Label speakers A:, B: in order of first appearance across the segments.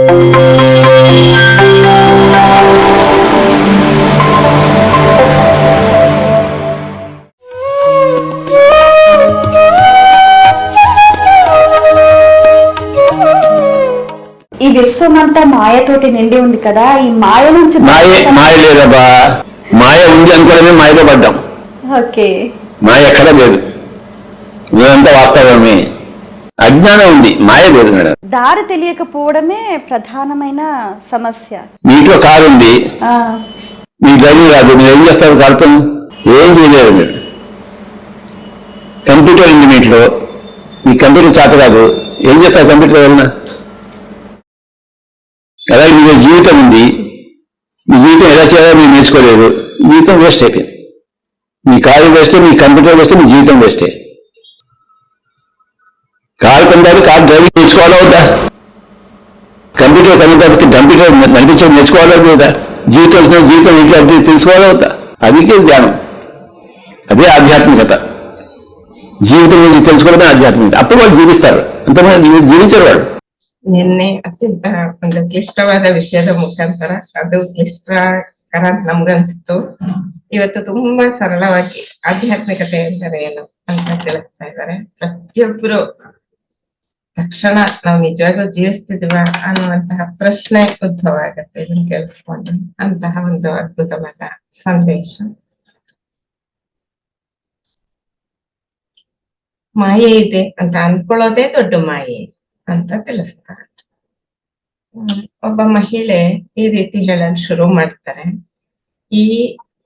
A: ఈ విశ్వమంతా మాయతోటి నిండి ఉంది కదా, ఈ మాయ నుంచి
B: మాయ లేదబ్బా, మాయ ఉంది అనుకోవడమే మాయలో పడ్డాం.
A: ఓకే,
B: మాయ ఎక్కడ లేదు, ఇదంతా వాస్తవమే. అజ్ఞానం ఉంది, మాయ లేదు మేడం.
A: దారి తెలియకపోవడమే ప్రధానమైన సమస్య.
B: మీట్లో కారు ఉంది, మీ డ్రైవింగ్ రాదు, మీరు ఏం చేస్తారు కారుతో? ఏం చేయలేరు మీరు. కంప్యూటర్ ఉంది మీట్లో, మీ కంప్యూటర్ చేత కాదు, ఏం చేస్తారు కంప్యూటర్ వలన? అలాగే మీ జీవితం ఉంది, మీ జీవితం ఎలా చేయాలో మీరు నేర్చుకోలేదు, జీవితం వేస్ట్ అయిపోయింది. మీ కారు వేస్తే, మీ కంప్యూటర్ వేస్తే, మీ జీవితం వేస్తే. కారు కొనడానికి కారు డ్రైవింగ్ నేర్చుకోవాలా వద్దా? కంప్యూటర్ కొనడానికి కంప్యూటర్ నడిపించడం నేర్చుకోవాలా లేదా? జీవితం ఇంట్లో తెలుసుకోవాలా వద్దా? అదికే జ్ఞానం, అదే ఆధ్యాత్మికత. జీవితం గురించి తెలుసుకోవడమే ಆಧ್ಯಾತ್ಮಿಕತೆ. అప్పుడు వాళ్ళు జీవిస్తారు, అంతమంది జీవించారు వాళ్ళు.
C: ನಿನ್ನೆ ಅತ್ಯಂತ ಒಂದು ಕ್ಲಿಷ್ಟವಾದ ವಿಷಯದ ಮುಖಾಂತರ ಅದು ಕ್ಲಿಷ್ಟಕರ ಅಂತ ನಮ್ಗನ್ಸಿತ್ತು. ಇವತ್ತು ತುಂಬಾ ಸರಳವಾಗಿ ಆಧ್ಯಾತ್ಮಿಕತೆ ಎಂದರೆ ಏನು ಅಂತ ತಿಳಿಸ್ತಾ ಇದ್ದಾರೆ. ಪ್ರತಿಯೊಬ್ಬರು ತಕ್ಷಣ ನಾವು ನಿಜವಾಗ್ಲೂ ಜೀವಿಸ್ತಿದ್ವ ಅನ್ನುವಂತಹ ಪ್ರಶ್ನೆ ಉದ್ಭವ ಆಗತ್ತೆ ಇದನ್ನ ಕೇಳಿಸ್ಕೊಂಡು. ಅಂತಹ ಒಂದು ಅದ್ಭುತವಾದ ಸಂದೇಶ. ಮಾಯೆ ಇದೆ ಅಂತ ಅನ್ಕೊಳ್ಳೋದೇ ದೊಡ್ಡ ಮಾಯೆ ಅಂತ ತಿಳಿಸ್ತಾರೆ. ಒಬ್ಬ ಮಹಿಳೆ ಈ ರೀತಿ ಹೇಳಲು ಶುರು ಮಾಡ್ತಾರೆ, ಈ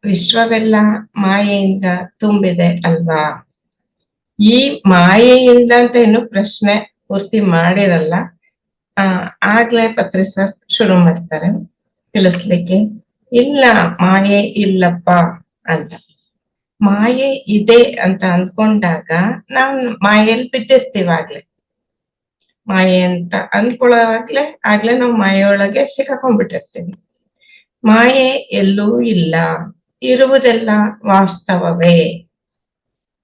C: ವಿಶ್ವವೆಲ್ಲ ಮಾಯೆಯಿಂದ ತುಂಬಿದೆ ಅಲ್ವಾ? ಈ ಮಾಯೆಯಿಂದ ಅಂತ ಏನು ಪ್ರಶ್ನೆ ಪೂರ್ತಿ ಮಾಡಿರಲ್ಲ. ಆಗ್ಲೇ ಪತ್ರಿ ಸರ್ ಶುರು ಮಾಡ್ತಾರೆ ತಿಳಿಸ್ಲಿಕ್ಕೆ, ಇಲ್ಲ ಮಾಯೆ ಇಲ್ಲಪ್ಪ ಅಂತ. ಮಾಯೆ ಇದೆ ಅಂತ ಅನ್ಕೊಂಡಾಗ ನಾವು ಮಾಯೆಯಲ್ಲಿ ಬಿದ್ದಿರ್ತೀವಿ. ಮಾಯೆ ಅಂತ ಅನ್ಕೊಳ್ಳೋವಾಗ್ಲೇ ನಾವು ಮಾಯೆಯೊಳಗೆ ಸಿಕ್ಕಾಕೊಂಡ್ಬಿಟ್ಟಿರ್ತೀವಿ. ಮಾಯೆ ಎಲ್ಲೂ ಇಲ್ಲ, ಇರುವುದೆಲ್ಲ ವಾಸ್ತವವೇ.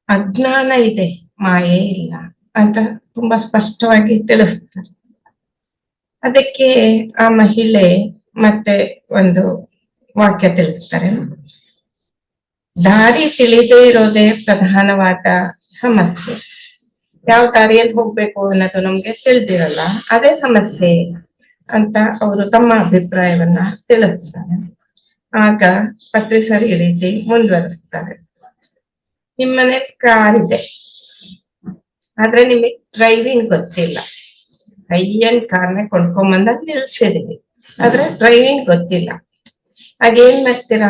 C: ಅಜ್ಞಾನ ಇದೆ, ಮಾಯೆ ಇಲ್ಲ ಅಂತ ತುಂಬಾ ಸ್ಪಷ್ಟವಾಗಿ ತಿಳಿಸ್ತಾರೆ. ಅದಕ್ಕೆ ಆ ಮಹಿಳೆ ಮತ್ತೆ ಒಂದು ವಾಕ್ಯ ತಿಳಿಸ್ತಾರೆ, ದಾರಿ ತಿಳಿದೇ ಇರೋದೇ ಪ್ರಧಾನವಾದ ಸಮಸ್ಯೆ. ಯಾವ ದಾರಿಯಲ್ಲಿ ಹೋಗ್ಬೇಕು ಅನ್ನೋದು ನಮ್ಗೆ ತಿಳಿದಿರಲ್ಲ, ಅದೇ ಸಮಸ್ಯೆ ಅಂತ ಅವರು ತಮ್ಮ ಅಭಿಪ್ರಾಯವನ್ನ ತಿಳಿಸ್ತಾರೆ. ಆಗ ಪತ್ರಿ ಸರ್ ಈ ರೀತಿ ಮುಂದುವರಿಸ್ತಾರೆ, ನಿಮ್ಮನೆ ಕಾರ್ ಇದೆ, ಆದ್ರೆ ನಿಮಗೆ ಡ್ರೈವಿಂಗ್ ಗೊತ್ತಿಲ್ಲ. ಹೈಯನ್ ಕಾರ್ನ ಕೊಂಡ್ಕೊಂಬಂದ ನಿಲ್ಸಿದೀವಿ, ಆದ್ರೆ ಡ್ರೈವಿಂಗ್ ಗೊತ್ತಿಲ್ಲ. ಹಾಗೇನ್ ಮಾಡ್ತೀರಾ?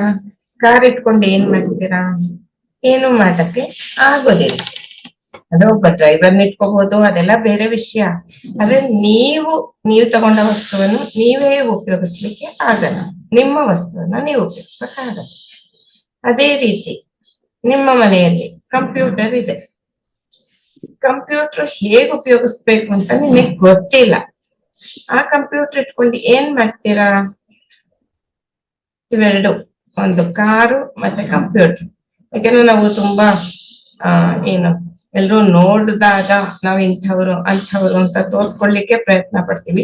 C: ಕಾರ್ ಇಟ್ಕೊಂಡು ಏನ್ ಮಾಡ್ತೀರಾ? ಏನು ಮಾಡಕ್ಕೆ ಆಗೋದಿಲ್ಲ. ಅದೇ ಒಬ್ಬ ಡ್ರೈವರ್ನ ಇಟ್ಕೋಬಹುದು, ಅದೆಲ್ಲ ಬೇರೆ ವಿಷಯ. ಆದ್ರೆ ನೀವು ತಗೊಂಡ ವಸ್ತುವನ್ನು ನೀವೇ ಉಪಯೋಗಿಸ್ಲಿಕ್ಕೆ ಆಗಲ್ಲ, ನಿಮ್ಮ ವಸ್ತುವನ್ನ ನೀವು ಉಪಯೋಗಿಸಕ್ ಆಗಲ್ಲ. ಅದೇ ರೀತಿ ನಿಮ್ಮ ಮನೆಯಲ್ಲಿ ಕಂಪ್ಯೂಟರ್ ಇದೆ, ಕಂಪ್ಯೂಟರ್ ಹೇಗ್ ಉಪಯೋಗಿಸ್ಬೇಕು ಅಂತ ನಿಮಗೆ ಗೊತ್ತಿಲ್ಲ. ಆ ಕಂಪ್ಯೂಟರ್ ಇಟ್ಕೊಂಡು ಏನ್ ಮಾಡ್ತೀರಾ? ಇವೆರಡು, ಒಂದು ಕಾರು ಮತ್ತೆ ಕಂಪ್ಯೂಟರ್. ಯಾಕಂದ್ರೆ ನಾವು ತುಂಬಾ ಎಲ್ರು ನೋಡಿದಾಗ ನಾವ್ ಇಂಥವ್ರು ಅಂಥವ್ರು ಅಂತ ತೋರ್ಸ್ಕೊಳ್ಲಿಕ್ಕೆ ಪ್ರಯತ್ನ ಪಡ್ತೀವಿ.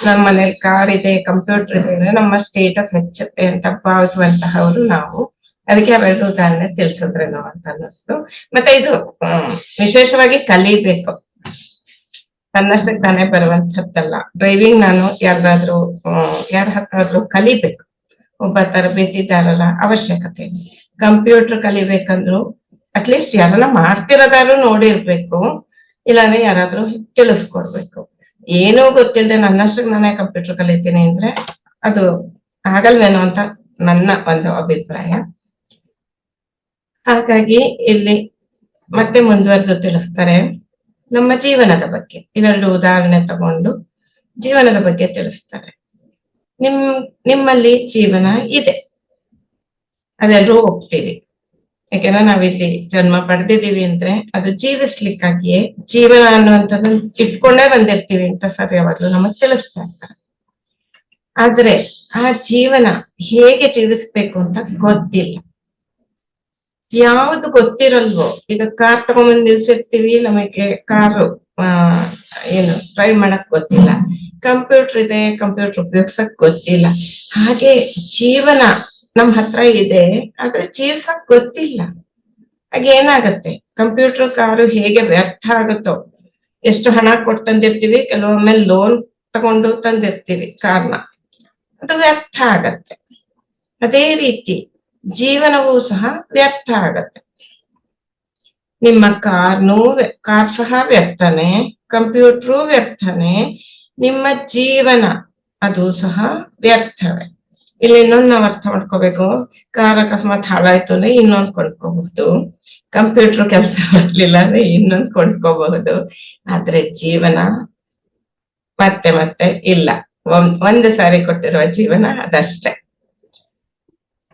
C: ನಮ್ಮ ಮನೇಲಿ ಕಾರ್ ಇದೆ, ಕಂಪ್ಯೂಟರ್ ಇದೆ ಅಂದ್ರೆ ನಮ್ಮ ಸ್ಟೇಟಸ್ ಹೆಚ್ಚುತ್ತೆ ಅಂತ ಭಾವಿಸುವಂತಹವ್ರು ನಾವು. ಅದಕ್ಕೆ ಅವೆರಡು ಉದಾಹರಣೆ ತಿಳಿಸಿದ್ರೇನೋ ಅಂತ ಅನ್ನಿಸ್ತು. ಮತ್ತೆ ಇದು ವಿಶೇಷವಾಗಿ ಕಲಿಬೇಕು, ತನ್ನಷ್ಟಕ್ಕೆ ತಾನೇ ಬರುವಂತಹದ್ದಲ್ಲ. ಡ್ರೈವಿಂಗ್ ನಾನು ಯಾರ ಹತ್ತಾದ್ರೂ ಕಲಿಬೇಕು, ಒಬ್ಬ ತರಬೇತಿದಾರರ ಅವಶ್ಯಕತೆ ಇದೆ. ಕಂಪ್ಯೂಟರ್ ಕಲಿಬೇಕಂದ್ರು ಅಟ್ಲೀಸ್ಟ್ ಯಾರನ್ನ ಮಾಡ್ತಿರೋದಾದ್ರು ನೋಡಿರ್ಬೇಕು, ಇಲ್ಲಾಂದ್ರೆ ಯಾರಾದ್ರೂ ತಿಳಿಸ್ಕೊಡ್ಬೇಕು. ಏನೂ ಗೊತ್ತಿಲ್ಲದೆ ನನ್ನಷ್ಟಕ್ಕೆ ನಾನೇ ಕಂಪ್ಯೂಟರ್ ಕಲಿತೀನಿ ಅಂದ್ರೆ ಅದು ಆಗಲ್ವೇನೋ ಅಂತ ನನ್ನ ಒಂದು ಅಭಿಪ್ರಾಯ. ಹಾಗಾಗಿ ಇಲ್ಲಿ ಮತ್ತೆ ಮುಂದುವರೆದು ತಿಳಿಸ್ತಾರೆ ನಮ್ಮ ಜೀವನದ ಬಗ್ಗೆ. ಇವೆರಡು ಉದಾಹರಣೆ ತಗೊಂಡು ಜೀವನದ ಬಗ್ಗೆ ತಿಳಿಸ್ತಾರೆ. ನಿಮ್ಮಲ್ಲಿ ಜೀವನ ಇದೆ, ಅದೆಲ್ಲರೂ ಹೋಗ್ತೀವಿ. ಯಾಕೆಂದ್ರೆ ನಾವಿಲ್ಲಿ ಜನ್ಮ ಪಡೆದಿದ್ದೀವಿ ಅಂದ್ರೆ ಅದು ಜೀವಿಸ್ಲಿಕ್ಕಾಗಿಯೇ, ಜೀವನ ಅನ್ನುವಂಥದ್ದನ್ನ ಇಟ್ಕೊಂಡೇ ಬಂದಿರ್ತೀವಿ ಅಂತ ಸರ್ ಯಾವಾಗ್ಲೂ ನಮಗ್ ತಿಳಿಸ್ತಾ ಇರ್ತಾರೆ. ಆದ್ರೆ ಆ ಜೀವನ ಹೇಗೆ ಜೀವಿಸ್ಬೇಕು ಅಂತ ಗೊತ್ತಿಲ್ಲ. ಯಾವ್ದು ಗೊತ್ತಿರಲ್ವೋ, ಈಗ ಕಾರ್ ತಗೊಂಡ್ಬಂದ್ ನಿಲ್ಸಿರ್ತೀವಿ, ನಮಗೆ ಕಾರು ಆ ಏನು ಡ್ರೈವ್ ಮಾಡಕ್ ಗೊತ್ತಿಲ್ಲ, ಕಂಪ್ಯೂಟರ್ ಇದೆ ಕಂಪ್ಯೂಟರ್ ಉಪಯೋಗಿಸಕ್ ಗೊತ್ತಿಲ್ಲ. ಹಾಗೆ ಜೀವನ ನಮ್ ಹತ್ರ ಇದೆ ಆದ್ರೆ ಜೀವ್ಸಕ್ ಗೊತ್ತಿಲ್ಲ. ಹಾಗೆ ಏನಾಗತ್ತೆ, ಕಂಪ್ಯೂಟರ್ ಕಾರು ಹೇಗೆ ವ್ಯರ್ಥ ಆಗುತ್ತೋ, ಎಷ್ಟು ಹಣ ಕೊಟ್ಟು ತಂದಿರ್ತೀವಿ, ಕೆಲವೊಮ್ಮೆ ಲೋನ್ ತಗೊಂಡು ತಂದಿರ್ತೀವಿ ಕಾರ್ನ, ಅದು ವ್ಯರ್ಥ ಆಗತ್ತೆ. ಅದೇ ರೀತಿ ಜೀವನವೂ ಸಹ ವ್ಯರ್ಥ ಆಗತ್ತೆ. ನಿಮ್ಮ ಕಾರ್ ಸಹ ವ್ಯರ್ಥನೆ, ಕಂಪ್ಯೂಟರ್ ವ್ಯರ್ಥನೆ, ನಿಮ್ಮ ಜೀವನ ಅದು ಸಹ ವ್ಯರ್ಥವೇ. ಇಲ್ಲಿ ಇನ್ನೊಂದು ನಾವು ಅರ್ಥ ಮಾಡ್ಕೋಬೇಕು, ಕಾರ್ ಅಕಸ್ಮಾತ್ ಹಾಳಾಯ್ತು ಅಂದ್ರೆ ಇನ್ನೊಂದು ಕೊಂಡ್ಕೋಬಹುದು, ಕಂಪ್ಯೂಟರ್ ಕೆಲಸ ಮಾಡ್ಲಿಲ್ಲ ಅಂದ್ರೆ ಇನ್ನೊಂದು ಕೊಂಡ್ಕೋಬಹುದು. ಆದ್ರೆ ಜೀವನ ಮತ್ತೆ ಮತ್ತೆ ಇಲ್ಲ, ಒಂದು ಸಾರಿ ಕೊಟ್ಟಿರುವ ಜೀವನ ಅದಷ್ಟೇ.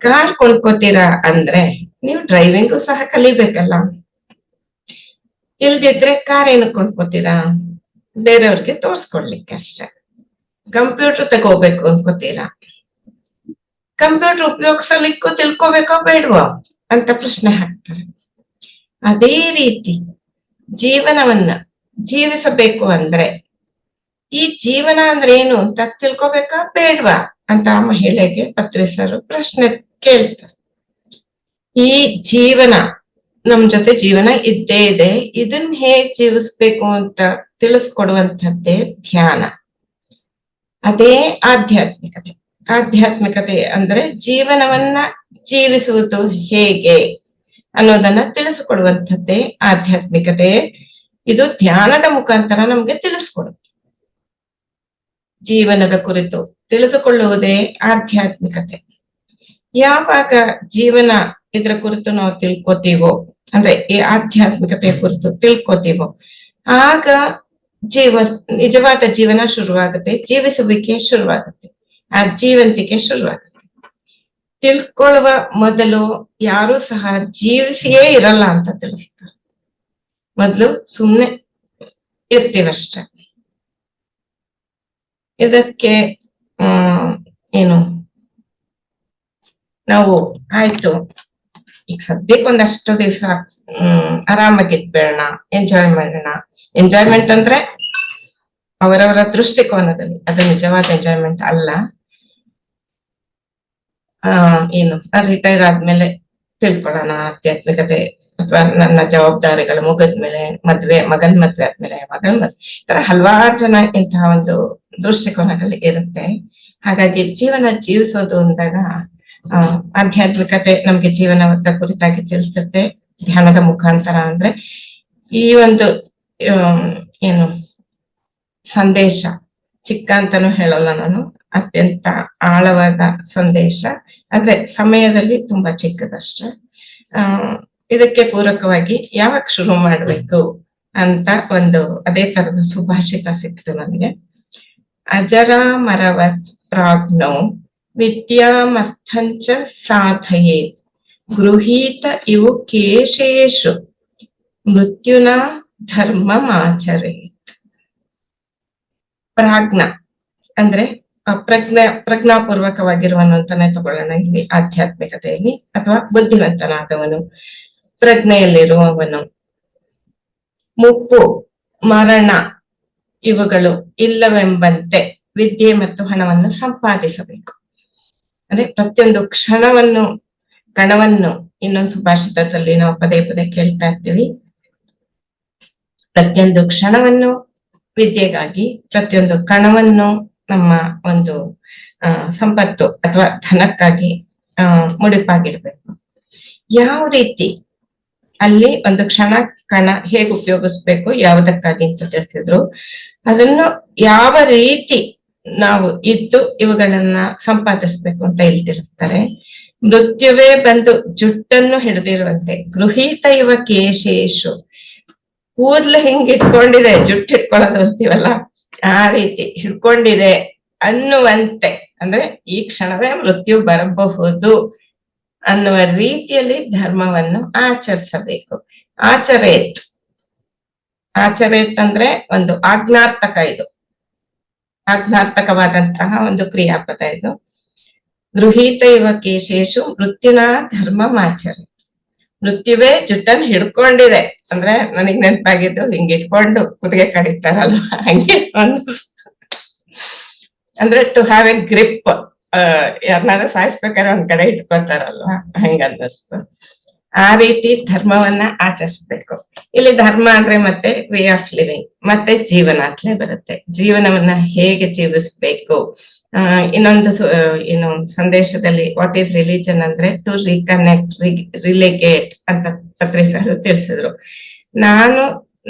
C: ಕಾರ್ ಕೊಂಡ್ಕೋತೀರಾ ಅಂದ್ರೆ ನೀವು ಡ್ರೈವಿಂಗು ಸಹ ಕಲಿಬೇಕಲ್ಲ. ಇಲ್ದಿದ್ರೆ ಕಾರ್ ಏನು ಕೊಂಡ್ಕೋತೀರಾ, ಬೇರೆಯವ್ರಿಗೆ ತೋರ್ಸ್ಕೊಡ್ಲಿಕ್ಕೆ ಅಷ್ಟೆ. ಕಂಪ್ಯೂಟರ್ ತಗೋಬೇಕು ಅನ್ಕೋತೀರಾ, ಕಂಪ್ಯೂಟರ್ ಉಪಯೋಗಿಸಲಿಕ್ಕೂ ತಿಳ್ಕೊಬೇಕೋ ಬೇಡವೋ ಅಂತ ಪ್ರಶ್ನೆ ಹಾಕ್ತಾರೆ. ಅದೇ ರೀತಿ ಜೀವನವನ್ನ ಜೀವಿಸಬೇಕು ಅಂದ್ರೆ ಈ ಜೀವನ ಅಂದ್ರೆ ಏನು ಅಂತ ತಿಳ್ಕೊಬೇಕಾ ಬೇಡ್ವಾ ಅಂತ ಆ ಮಹಿಳೆಗೆ ಪತ್ರಿಸರು ಪ್ರಶ್ನೆ ಕೇಳ್ತಾರೆ. ಈ ಜೀವನ ನಮ್ ಜೊತೆ ಜೀವನ ಇದ್ದೇ ಇದೆ, ಇದನ್ನ ಹೇಗ್ ಜೀವಿಸ್ಬೇಕು ಅಂತ ತಿಳಿಸ್ಕೊಡುವಂಥದ್ದೇ ಧ್ಯಾನ. ಅದೇ ಆಧ್ಯಾತ್ಮಿಕತೆ. ಆಧ್ಯಾತ್ಮಿಕತೆ ಅಂದ್ರೆ ಜೀವನವನ್ನ ಜೀವಿಸುವುದು ಹೇಗೆ ಅನ್ನೋದನ್ನ ತಿಳಿಸ್ಕೊಡುವಂಥದ್ದೇ ಆಧ್ಯಾತ್ಮಿಕತೆ. ಇದು ಧ್ಯಾನದ ಮುಖಾಂತರ ನಮ್ಗೆ ತಿಳಿಸ್ಕೊಡುತ್ತೆ. ಜೀವನದ ಕುರಿತು ತಿಳಿದುಕೊಳ್ಳುವುದೇ ಆಧ್ಯಾತ್ಮಿಕತೆ. ಯಾವಾಗ ಜೀವನ ಇದ್ರ ಕುರಿತು ನಾವು ತಿಳ್ಕೊತೀವೋ, ಅಂದ್ರೆ ಈ ಆಧ್ಯಾತ್ಮಿಕತೆಯ ಕುರಿತು ತಿಳ್ಕೊತೀವೋ, ಆಗ ನಿಜವಾದ ಜೀವನ ಶುರುವಾಗುತ್ತೆ, ಜೀವಿಸುವಿಕೆ ಶುರುವಾಗುತ್ತೆ, ಆ ಜೀವಂತಿಕೆ ಶುರುವಾಗುತ್ತೆ. ತಿಳ್ಕೊಳ್ಳುವ ಮೊದಲು ಯಾರು ಸಹ ಜೀವಿಸಿಯೇ ಇರಲ್ಲ ಅಂತ ತಿಳಿಸ್ತಾರೆ. ಮೊದ್ಲು ಸುಮ್ನೆ ಇರ್ತೀವಷ್ಟೆ. ಇದಕ್ಕೆ ಏನು ನಾವು ಆಯ್ತು ಈಗ ಸದ್ಯಕ್ಕೆ ಒಂದಷ್ಟು ದಿವಸ ಆರಾಮಾಗಿದ್ಬೇಡ, ಎಂಜಾಯ್ ಮಾಡೋಣ. ಎಂಜಾಯ್ಮೆಂಟ್ ಅಂದ್ರೆ ಅವರವರ ದೃಷ್ಟಿಕೋನದಲ್ಲಿ ಅದು ನಿಜವಾದ ಎಂಜಾಯ್ಮೆಂಟ್ ಅಲ್ಲ. ಏನು ರಿಟೈರ್ ಆದ್ಮೇಲೆ ತಿಳ್ಕೊಳ್ಳೋಣ ಆಧ್ಯಾತ್ಮಿಕತೆ, ಅಥವಾ ನನ್ನ ಜವಾಬ್ದಾರಿಗಳು ಮುಗಿದ್ಮೇಲೆ, ಮಗನ್ ಮದ್ವೆ ಆದ್ಮೇಲೆ, ಈ ತರ ಹಲವಾರು ಜನ ಇಂತಹ ಒಂದು ದೃಷ್ಟಿಕೋನಗಳು ಇರುತ್ತೆ. ಹಾಗಾಗಿ ಜೀವನ ಜೀವಿಸೋದು ಅಂದಾಗ ಆಧ್ಯಾತ್ಮಿಕತೆ ನಮ್ಗೆ ಜೀವನದ ಕುರಿತಾಗಿ ತಿಳಿಸುತ್ತೆ ಧ್ಯಾನದ ಮುಖಾಂತರ. ಅಂದ್ರೆ ಈ ಒಂದು ಏನು ಸಂದೇಶ ಚಿಕ್ಕ ಅಂತಾನು ಹೇಳಲ್ಲ ನಾನು, ಅತ್ಯಂತ ಆಳವಾದ ಸಂದೇಶ. ಅಂದ್ರೆ ಸಮಯದಲ್ಲಿ ತುಂಬಾ ಚಿಕ್ಕದಷ್ಟೇ. ಇದಕ್ಕೆ ಪೂರಕವಾಗಿ ಯಾವಾಗ ಶುರು ಮಾಡ್ಬೇಕು ಅಂತ ಒಂದು ಅದೇ ತರದ ಸುಭಾಷಿತ ಸಿಕ್ತು ನನಗೆ. ಅಜರಾಮರವತ್ ಪ್ರಾಜ್ಞೋ ವಿದ್ಯಾಮರ್ಥಂಚ ಸಾಧಯೇ ಗೃಹೀತ ಇವು ಕೇಶೇಷು ಮೃತ್ಯುನ ಧರ್ಮಮಾಚರೇತ್. ಪ್ರಾಜ್ಞ ಅಂದ್ರೆ ಪ್ರಜ್ಞಾಪೂರ್ವಕವಾಗಿರುವನು ಅಂತಾನೆ ತಗೊಳ್ಳೋಣ ಇಲ್ಲಿ ಆಧ್ಯಾತ್ಮಿಕತೆಯಲ್ಲಿ, ಅಥವಾ ಬುದ್ಧಿವಂತನಾದವನು, ಪ್ರಜ್ಞೆಯಲ್ಲಿರುವವನು. ಮುಪ್ಪು ಮರಣ ಇವುಗಳು ಇಲ್ಲವೆಂಬಂತೆ ವಿದ್ಯೆ ಮತ್ತು ಹಣವನ್ನು ಸಂಪಾದಿಸಬೇಕು. ಅಂದ್ರೆ ಪ್ರತಿಯೊಂದು ಕಣವನ್ನು ಇನ್ನೊಂದು ಸುಭಾಷಿತದಲ್ಲಿ ನಾವು ಪದೇ ಪದೇ ಕೇಳ್ತಾ ಇರ್ತೀವಿ. ಪ್ರತಿಯೊಂದು ಕ್ಷಣವನ್ನು ವಿದ್ಯೆಗಾಗಿ, ಪ್ರತಿಯೊಂದು ಕಣವನ್ನು ನಮ್ಮ ಒಂದು ಸಂಪತ್ತು ಅಥವಾ ಧನಕ್ಕಾಗಿ ಮುಡಿಪಾಗಿಡ್ಬೇಕು. ಯಾವ ರೀತಿ ಅಲ್ಲಿ ಒಂದು ಕಣ ಹೇಗೆ ಉಪಯೋಗಿಸ್ಬೇಕು, ಯಾವುದಕ್ಕಾಗಿ ಅಂತ ತಿಳಿಸಿದ್ರು, ಅದನ್ನು ಯಾವ ರೀತಿ ನಾವು ಇವುಗಳನ್ನ ಸಂಪಾದಿಸ್ಬೇಕು ಅಂತ ಇಲ್ಲಿ ತಿಳಿಸ್ತಾರೆ. ಮೃತ್ಯುವೇ ಬಂದು ಜುಟ್ಟನ್ನು ಹಿಡಿದಿರುವಂತೆ ಗೃಹೀತ ಇವ ಕೇಶೇಶು, ಕೂದ್ಲು ಹಿಂಗ್ ಇಟ್ಕೊಂಡಿದೆ, ಜುಟ್ಟು ಇಟ್ಕೊಳ್ಳೋದು ಅಂತೀವಲ್ಲ, ಆ ರೀತಿ ಹಿಡ್ಕೊಂಡಿದೆ ಅನ್ನುವಂತೆ, ಅಂದ್ರೆ ಈ ಕ್ಷಣವೇ ಮೃತ್ಯು ಬರಬಹುದು ಅನ್ನುವ ರೀತಿಯಲ್ಲಿ ಧರ್ಮವನ್ನು ಆಚರಿಸಬೇಕು. ಆಚರೇತ್ ಅಂದ್ರೆ ಒಂದು ಆಜ್ಞಾರ್ಥಕ, ಇದು ಆಜ್ಞಾರ್ಥಕವಾದಂತಹ ಒಂದು ಕ್ರಿಯಾಪದ ಇದು. ಗೃಹೀತ ಇವ ಕೇಶೇಶು ಮೃತ್ಯುನ ಧರ್ಮಮಾಚರೇತ್. ಮೃತ್ಯುವೇ ಜುಟ್ಟನ್ ಹಿಡ್ಕೊಂಡಿದೆ ಅಂದ್ರೆ ನನಗ್ ನೆನಪಾಗಿದ್ದು ಹಿಂಗ್ ಇಟ್ಕೊಂಡು ಕುದುಗೆ ಕಡಿತಾರಲ್ವಾ ಹಂಗೆ ಅನ್ನಿಸ್ತು. ಅಂದ್ರೆ ಟು ಹ್ಯಾವ್ ಎ ಗ್ರಿಪ್, ಯಾರನ್ನಾರ ಸಾಯಿಸ್ಬೇಕಾದ್ರೆ ಒಂದ್ ಕಡೆ ಇಟ್ಕೊತಾರಲ್ವಾ ಹಂಗ ಅನ್ನಿಸ್ತು. ಆ ರೀತಿ ಧರ್ಮವನ್ನ ಆಚರಿಸ್ಬೇಕು. ಇಲ್ಲಿ ಧರ್ಮ ಅಂದ್ರೆ ಮತ್ತೆ ವೇ ಆಫ್ ಲಿವಿಂಗ್, ಮತ್ತೆ ಜೀವನ ಅಂತಲೇ ಬರುತ್ತೆ. ಜೀವನವನ್ನ ಹೇಗೆ ಜೀವಿಸ್ಬೇಕು. ಇನ್ನೊಂದು ಏನು ಸಂದೇಶದಲ್ಲಿ ವಾಟ್ ಈಸ್ ರಿಲಿಜನ್ ಅಂದ್ರೆ ಟು ರಿಕನೆಕ್ಟ್, ರಿಲಿಗೇಟ್ ಅಂತ ಪತ್ರಿ ಸರ್ ತಿಳಿಸಿದ್ರು. ನಾನು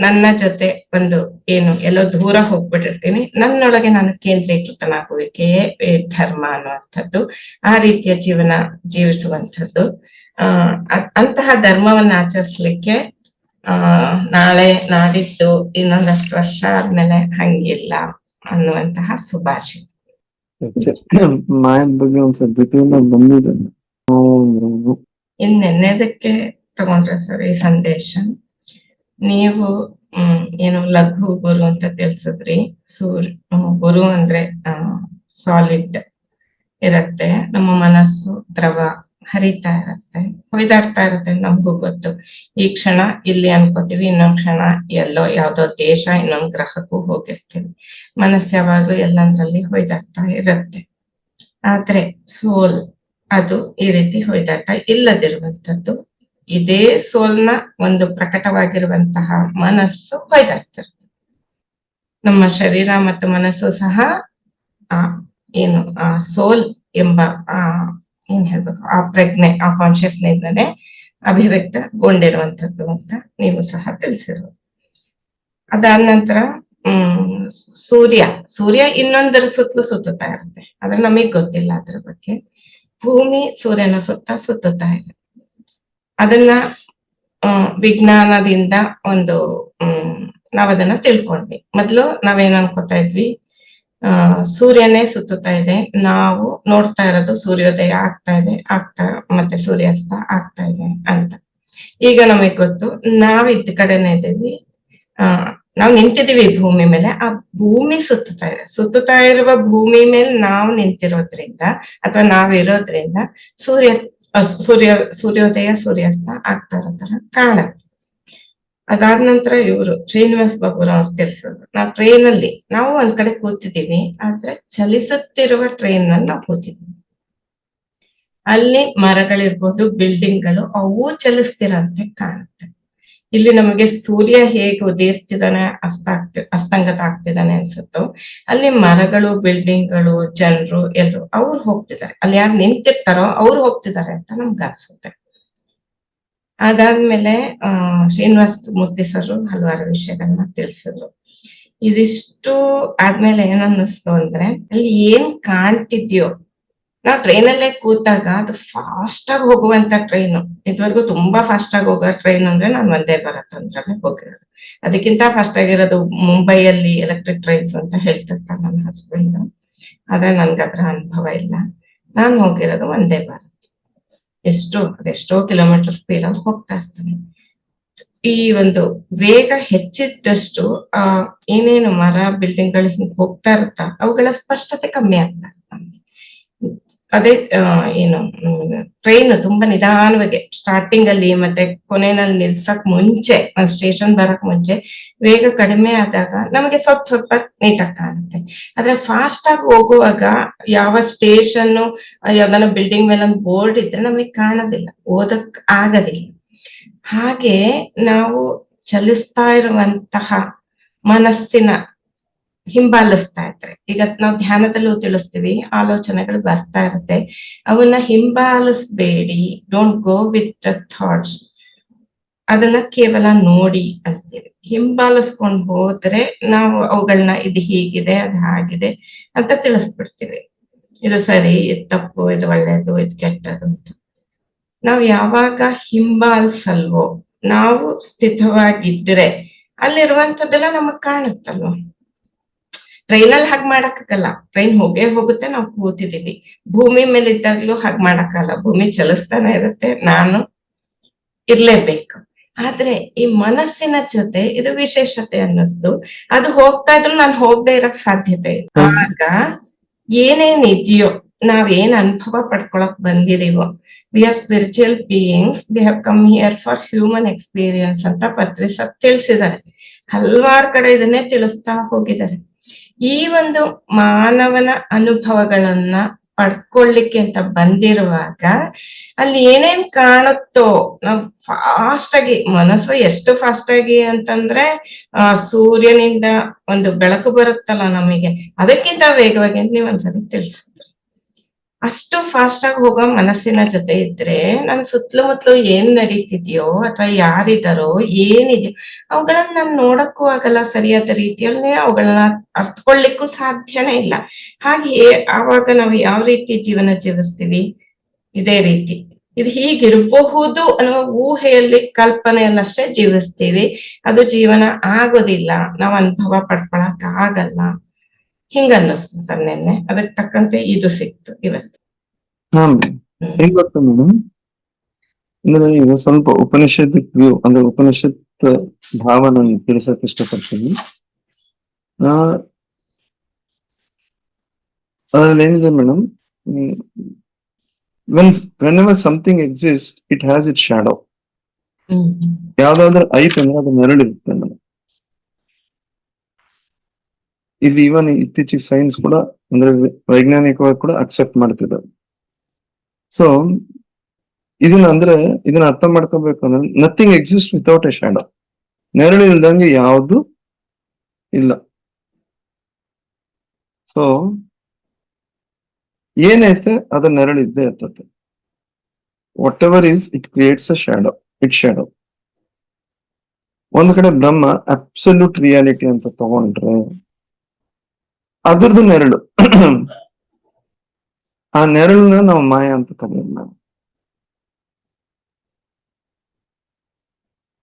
C: ನನ್ನ ಜೊತೆ ಒಂದು ಏನು ಎಲ್ಲೋ ದೂರ ಹೋಗ್ಬಿಟ್ಟಿರ್ತೀನಿ, ನನ್ನೊಳಗೆ ನಾನು ಕೇಂದ್ರೀಕೃತನಾಗುವಿಕೆಯೇ ಧರ್ಮ ಅನ್ನುವಂಥದ್ದು. ಆ ರೀತಿಯ ಜೀವನ ಜೀವಿಸುವಂಥದ್ದು. ಅಂತಹ ಧರ್ಮವನ್ನ ಆಚರಿಸ್ಲಿಕ್ಕೆ ನಾಳೆ ನಾಡಿದ್ದು ಇನ್ನೊಂದಷ್ಟು ವರ್ಷ ಆದ್ಮೇಲೆ ಹಂಗಿಲ್ಲ ಅನ್ನುವಂತಹ ಸುಭಾಷಿತ.
D: ಮಾಯದ ಬಗ್ಗೆ ಒಂದ್ಸಲ ಬಿಟ್ಟಿಂದ ಬಂದಿದೆ.
C: ಇನ್ನೆನ್ನೆದಕ್ಕೆ ತಗೊಂಡ್ರೆ ಸರ್ ಈ ಸಂದೇಶ? ನೀವು ಏನು ಲಘು ಗುರು ಅಂತ ತಿಳಿಸಿದ್ರಿ. ಗುರು ಅಂದ್ರೆ ಸಾಲಿಡ್ ಇರತ್ತೆ, ನಮ್ಮ ಮನಸ್ಸು ದ್ರವ ಹರಿತಾ ಇರತ್ತೆ, ಹೊಯ್ದಾಡ್ತಾ ಇರತ್ತೆ. ನಮ್ಗೂ ಗೊತ್ತು, ಈ ಕ್ಷಣ ಇಲ್ಲಿ ಅನ್ಕೋತೀವಿ, ಇನ್ನೊಂದ್ ಕ್ಷಣ ಎಲ್ಲೋ ಯಾವ್ದೋ ದೇಶ ಇನ್ನೊಂದ್ ಗ್ರಹಕ್ಕೂ ಹೋಗಿರ್ತೀವಿ. ಮನಸ್ಸು ಯಾವಾಗ್ಲೂ ಎಲ್ಲಂದ್ರಲ್ಲಿ ಹೊಯ್ದಾಡ್ತಾ ಇರತ್ತೆ. ಆದ್ರೆ ಸೋಲ್ ಅದು ಈ ರೀತಿ ಹೊಯ್ದಾಟ ಇಲ್ಲದಿರುವಂತದ್ದು. ಇದೇ ಸೋಲ್ನ ಒಂದು ಪ್ರಕಟವಾಗಿರುವಂತಹ ಮನಸ್ಸು ಹೊಯ್ದಾಡ್ತಿರುತ್ತೆ. ನಮ್ಮ ಶರೀರ ಮತ್ತು ಮನಸ್ಸು ಸಹ ಏನು ಆ ಸೋಲ್ ಎಂಬ ಏನ್ ಹೇಳ್ಬೇಕು, ಆ ಪ್ರಜ್ಞೆ, ಆ ಕಾನ್ಶಿಯಸ್ನೆಸ್ ಅಭಿವ್ಯಕ್ತಗೊಂಡಿರುವಂತದ್ದು ಅಂತ ನೀವು ಸಹ ತಿಳಿಸಿರೋದು. ಅದಾದ ನಂತರ ಸೂರ್ಯ ಇನ್ನೊಂದರ ಸುತ್ತಲೂ ಸುತ್ತುತ್ತಾ ಇರುತ್ತೆ, ಆದ್ರೆ ನಮಗ್ ಗೊತ್ತಿಲ್ಲ ಅದ್ರ ಬಗ್ಗೆ. ಭೂಮಿ ಸೂರ್ಯನ ಸುತ್ತುತ್ತಾ ಇದೆ. ಅದನ್ನ ವಿಜ್ಞಾನದಿಂದ ಒಂದು ನಾವದನ್ನ ತಿಳ್ಕೊಂಡ್ವಿ. ಮೊದ್ಲು ನಾವೇನ್ ಅನ್ಕೋತಾ ಇದ್ವಿ, ಸೂರ್ಯನೇ ಸುತ್ತುತ್ತಾ ಇದೆ, ನಾವು ನೋಡ್ತಾ ಇರೋದು ಸೂರ್ಯೋದಯ ಆಗ್ತಾ ಇದೆ, ಮತ್ತೆ ಸೂರ್ಯಾಸ್ತ ಆಗ್ತಾ ಇದೆ ಅಂತ. ಈಗ ನಮಗ್ ಗೊತ್ತು, ನಾವ್ ಇದ್ದ ಕಡೆನೇ ಇದ್ದೀವಿ, ನಾವು ನಿಂತಿದೀವಿ ಭೂಮಿ ಮೇಲೆ, ಆ ಭೂಮಿ ಸುತ್ತುತ್ತಾ ಇರುವ ಭೂಮಿ ಮೇಲೆ ನಾವು ನಿಂತಿರೋದ್ರಿಂದ ಅಥವಾ ನಾವಿರೋದ್ರಿಂದ ಸೂರ್ಯೋದಯ ಸೂರ್ಯಾಸ್ತ ಆಗ್ತಾ ಇರೋ ತರ ಕಾಣುತ್ತೆ. ಅದಾದ ನಂತರ ಇವರು ಶ್ರೀನಿವಾಸ್ ಬಾಬುರಾವ್ ತಿಳಿಸೋದು, ನಾವು ಟ್ರೈನ್ ಅಲ್ಲಿ ನಾವು ಒಂದ್ ಕಡೆ ಕೂತಿದೀವಿ, ಆದ್ರೆ ಚಲಿಸುತ್ತಿರುವ ಟ್ರೈನ್ ನಲ್ಲಿ ನಾವು ಕೂತಿದೀವಿ. ಅಲ್ಲಿ ಮರಗಳಿರ್ಬೋದು, ಬಿಲ್ಡಿಂಗ್ಗಳು, ಅವು ಚಲಿಸ್ತಿರಂತೆ ಕಾಣುತ್ತೆ. ಇಲ್ಲಿ ನಮಗೆ ಸೂರ್ಯ ಹೇಗೆ ಉದಯಿಸ್ತಿದ್ದಾನೆ, ಅಸ್ತಂಗತ ಆಗ್ತಿದ್ದಾನೆ ಅನ್ಸುತ್ತೋ, ಅಲ್ಲಿ ಮರಗಳು, ಬಿಲ್ಡಿಂಗ್ಗಳು, ಜನರು ಎಲ್ಲರೂ ಅವ್ರು ಹೋಗ್ತಿದ್ದಾರೆ. ಅಲ್ಲಿ ಯಾರು ನಿಂತಿರ್ತಾರೋ ಅವ್ರು ಹೋಗ್ತಿದ್ದಾರೆ ಅಂತ ನಮ್ಗೆ ಅನ್ಸುತ್ತೆ. ಅದಾದ್ಮೇಲೆ ಶ್ರೀನಿವಾಸ್ ಮೂರ್ತಿ ಸರ್ ಹಲವಾರು ವಿಷಯಗಳನ್ನ ತಿಳಿಸಿದ್ರು. ಇದಿಷ್ಟು ಆದ್ಮೇಲೆ ಏನ್ ಅನ್ನಿಸ್ತು ಅಂದ್ರೆ, ಅಲ್ಲಿ ಏನ್ ಕಾಣ್ತಿದ್ಯೋ, ನಾವ್ ಟ್ರೈನಲ್ಲೇ ಕೂತಾಗ ಅದು ಫಾಸ್ಟ್ ಆಗಿ ಹೋಗುವಂತ ಟ್ರೈನು. ಇದುವರೆಗೂ ತುಂಬಾ ಫಾಸ್ಟ್ ಆಗಿ ಹೋಗೋ ಟ್ರೈನ್ ಅಂದ್ರೆ ನಾನು ವಂದೇ ಭಾರತ್ ಅಂದ್ರಲ್ಲೇ ಹೋಗಿರೋದು. ಅದಕ್ಕಿಂತ ಫಾಸ್ಟ್ ಆಗಿರೋದು ಮುಂಬೈಯಲ್ಲಿ ಎಲೆಕ್ಟ್ರಿಕ್ ಟ್ರೈನ್ಸ್ ಅಂತ ಹೇಳ್ತಿರ್ತಾರೆ ನನ್ನ ಹಸ್ಬೆಂಡ್. ಆದ್ರೆ ನನ್ಗೆ ಅದ್ರ ಅನುಭವ ಇಲ್ಲ. ನಾನು ಹೋಗಿರೋದು ವಂದೇ ಭಾರತ್. ಅದೆಷ್ಟೋ ಕಿಲೋಮೀಟರ್ ಸ್ಪೀಡ್ ಅಲ್ಲಿ ಹೋಗ್ತಾ ಇರ್ತಾನೆ. ಈ ಒಂದು ವೇಗ ಹೆಚ್ಚಿದ್ದಷ್ಟು ಏನೇನು ಮರ, ಬಿಲ್ಡಿಂಗ್ಗಳು ಹಿಂಗ್ ಹೋಗ್ತಾ ಇರುತ್ತಾ ಅವುಗಳ ಸ್ಪಷ್ಟತೆ ಕಮ್ಮಿ ಆಗ್ತಾ ಇರುತ್ತೆ. ಅದೇ ಏನು ಟ್ರೈನ್ ತುಂಬಾ ನಿಧಾನವಾಗಿ ಸ್ಟಾರ್ಟಿಂಗ್ ಅಲ್ಲಿ ಮತ್ತೆ ಕೊನೆಯಲ್ಲಿ ನಿಲ್ಸಕ್ ಮುಂಚೆ, ಒಂದ್ ಸ್ಟೇಷನ್ ಬರಕ್ ಮುಂಚೆ ವೇಗ ಕಡಿಮೆ ಆದಾಗ ನಮಗೆ ಸ್ವಲ್ಪ ನೀಟಾಗಿ ಕಾಣುತ್ತೆ. ಆದ್ರೆ ಫಾಸ್ಟ್ ಆಗಿ ಹೋಗುವಾಗ ಯಾವ ಸ್ಟೇಷನ್, ಯಾವ್ದಾನ ಬಿಲ್ಡಿಂಗ್ ಮೇಲೆ ಒಂದು ಬೋರ್ಡ್ ಇದ್ರೆ ನಮಗೆ ಕಾಣೋದಿಲ್ಲ, ಓದಕ್ ಆಗೋದಿಲ್ಲ. ಹಾಗೆ ನಾವು ಚಲಿಸ್ತಾ ಇರುವಂತಹ ಮನಸ್ಸಿನ ಹಿಂಬಾಲಿಸ್ತಾ ಇದ್ರೆ, ಈಗ ನಾವು ಧ್ಯಾನದಲ್ಲೂ ತಿಳಿಸ್ತೀವಿ, ಆಲೋಚನೆಗಳು ಬರ್ತಾ ಇರುತ್ತೆ, ಅವನ್ನ ಹಿಂಬಾಲಿಸ್ಬೇಡಿ, don't go with the thoughts, ಅದನ್ನ ಕೇವಲ ನೋಡಿ ಅಂತೀವಿ. ಹಿಂಬಾಲಿಸ್ಕೊಂಡ್ ಹೋದ್ರೆ ನಾವು ಅವುಗಳನ್ನ ಇದು ಹೀಗಿದೆ, ಅದು ಹಾಗಿದೆ ಅಂತ ತಿಳಿಸ್ಬಿಡ್ತೀವಿ. ಇದು ಸರಿ, ಇದು ತಪ್ಪು, ಇದು ಒಳ್ಳೇದು, ಇದು ಕೆಟ್ಟದು ಅಂತ. ನಾವು ಯಾವಾಗ ಹಿಂಬಾಲಿಸಲ್ವೋ, ನಾವು ಸ್ಥಿತವಾಗಿದ್ರೆ ಅಲ್ಲಿರುವಂತದ್ದೆಲ್ಲ ನಮಗ್ ಕಾಣುತ್ತಲ್ವ. ಟ್ರೈನಲ್ಲಿ ಹಾಗೆ ಮಾಡಕ್ಕಾಗಲ್ಲ, ಟ್ರೈನ್ ಹೋಗೇ ಹೋಗುತ್ತೆ, ನಾವು ಕೂತಿದೀವಿ. ಭೂಮಿ ಮೇಲೆ ಇದ್ದಾಗ್ಲೂ ಹಾಗೆ ಮಾಡಕ್ಕಾಗಲ್ಲ, ಭೂಮಿ ಚಲಿಸ್ತಾನೆ ಇರುತ್ತೆ, ನಾನು ಇರ್ಲೇಬೇಕು. ಆದ್ರೆ ಈ ಮನಸ್ಸಿನ ಜೊತೆ ಇದು ವಿಶೇಷತೆ ಅನ್ನಿಸ್ತು. ಅದು ಹೋಗ್ತಾ ಇದ್ರು ನಾನು ಹೋಗದೆ ಇರಕ್ ಸಾಧ್ಯತೆ ಇದೆ. ಆಗ ಏನೇನ್ ಇದೆಯೋ ನಾವೇನ್ ಅನುಭವ ಪಡ್ಕೊಳಕ್ ಬಂದಿದೀವೋ, we are spiritual beings, we have come here for human experience ಅಂತ ಪತ್ರಿ ಸರ್ ತಿಳಿಸಿದ್ದಾರೆ. ಹಲ್ವಾರ್ ಕಡೆ ಇದನ್ನೇ ತಿಳಿಸ್ತಾ ಹೋಗಿದ್ದಾರೆ. ಈ ಒಂದು ಮಾನವನ ಅನುಭವಗಳನ್ನ ಪಡ್ಕೊಳ್ಳಿಕ್ಕೆ ಅಂತ ಬಂದಿರುವಾಗ ಅಲ್ಲಿ ಏನೇನ್ ಕಾಣುತ್ತೋ, ನಾವ್ ಫಾಸ್ಟ್ ಆಗಿ, ಮನಸ್ಸು ಎಷ್ಟು ಫಾಸ್ಟ್ ಆಗಿ ಅಂತಂದ್ರೆ ಸೂರ್ಯನಿಂದ ಒಂದು ಬೆಳಕು ಬರುತ್ತಲ್ಲ ನಮಗೆ, ಅದಕ್ಕಿಂತ ವೇಗವಾಗಿ ಅಂತ ನೀವ್ ಒಂದ್ಸರಿ ತಿಳಿಸಿದ್ರಿ. ಅಷ್ಟು ಫಾಸ್ಟ್ ಆಗಿ ಹೋಗೋ ಮನಸ್ಸಿನ ಜೊತೆ ಇದ್ರೆ ನನ್ ಸುತ್ತಲೂ ಮುತ್ತಲು ಏನ್ ನಡೀತಿದ್ಯೋ ಅಥವಾ ಯಾರಿದಾರೋ ಏನಿದೆಯೋ ಅವುಗಳನ್ನ ನಾನ್ ನೋಡಕ್ಕೂ ಆಗಲ್ಲ, ಸರಿಯಾದ ರೀತಿಯಲ್ಲಿ ಅವುಗಳನ್ನ ಅರ್ಥಕೊಳ್ಳಿಕ್ಕೂ ಸಾಧ್ಯನೇ ಇಲ್ಲ. ಹಾಗೆಯೇ ಆವಾಗ ನಾವು ಯಾವ ರೀತಿ ಜೀವನ ಜೀವಿಸ್ತೀವಿ, ಇದೇ ರೀತಿ ಇದು ಹೀಗಿರಬಹುದು ಅನ್ನುವ ಊಹೆಯಲ್ಲಿ, ಕಲ್ಪನೆಯನ್ನಷ್ಟೇ ಜೀವಿಸ್ತೀವಿ. ಅದು ಜೀವನ ಆಗೋದಿಲ್ಲ, ನಾವ್ ಅನುಭವ ಪಡ್ಕೊಳಕ್ ಆಗಲ್ಲ. ಹಿಂಗನ್ನಿಸ್ತು ಸರ್ ನಿನ್ನೆ, ಅದಕ್ಕೆ ತಕ್ಕಂತೆ ಇದು ಸಿಕ್ತು ಇವತ್ತು.
D: ಹಾ ಮೇಡಮ್, ಹೆಂಗ್ ಗೊತ್ತಾ ಮೇಡಮ್, ಅಂದ್ರೆ ಇದು ಸ್ವಲ್ಪ ಉಪನಿಷತ್ ವ್ಯೂ, ಅಂದ್ರೆ ಉಪನಿಷತ್ ಭಾವ ನಾನು ತಿಳಿಸಕ್ ಇಷ್ಟಪಡ್ತೀನಿ. ಅದ್ರಲ್ಲಿ ಏನಿದೆ madam, whenever something exists, it has its shadow. ಯಾವ್ದಾದ್ರು ಐತಂದ್ರೆ ಅದು ನೆರಳಿರುತ್ತೆ ಮೇಡಮ್. ಇದು ಇವನ್ ಇತ್ತೀಚೆಗೆ ಸೈನ್ಸ್ ಕೂಡ, ಅಂದ್ರೆ ವೈಜ್ಞಾನಿಕವಾಗಿ ಕೂಡ ಅಕ್ಸೆಪ್ಟ್ ಮಾಡ್ತಿದ್ದಾರೆ. ಸೊ ಇದನ್ನ ಅರ್ಥ ಮಾಡ್ಕೋಬೇಕು ಅಂದ್ರೆ, nothing exist without A shadow. ನೆರಳು ಇಲ್ದಂಗೆ ಯಾವುದು ಇಲ್ಲ. ಸೊ ಏನೈತೆ ಅದ ನೆರಳಿದ್ದೇ ಇರ್ತದೆ. What ever is, it creates a shadow, it shadow. ಒಂದ್ ಕಡೆ ಬ್ರಹ್ಮ ಅಬ್ಸಲ್ಯೂಟ್ ರಿಯಾಲಿಟಿ ಅಂತ ತಗೊಂಡ್ರೆ ಅದ್ರದ್ದು ನೆರಳು. ಆ ನೆರಳನ್ನ ನಾವು ಮಾಯ ಅಂತ ಕರೆಯೋದು ನಾವು.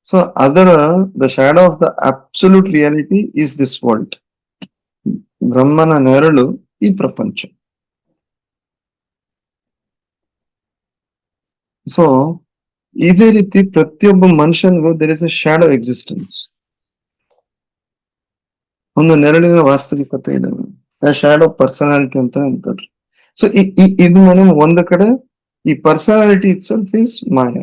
D: So the shadow of the absolute reality is this world. ಬ್ರಹ್ಮನ ನೆರಳು ಈ ಪ್ರಪಂಚ. ಸೊ ಇದೇ ರೀತಿ ಪ್ರತಿಯೊಬ್ಬ ಮನುಷ್ಯನಿಗೂ there is a shadow existence. ಒಂದು ನೆರಳಿನ ವಾಸ್ತವಿಕತೆ ಇದೆ, ಶಾಡೋ ಪರ್ಸನಾಲಿಟಿ ಅಂತ ಅನ್ಕೊಳ್ರಿ. ಸೊ ಇದು ಮೇಡಮ್, ಒಂದು ಕಡೆ ಈ ಪರ್ಸನಾಲಿಟಿ ಇಟ್ ಸೆಲ್ಫ್ ಈಸ್ ಮಾಯ.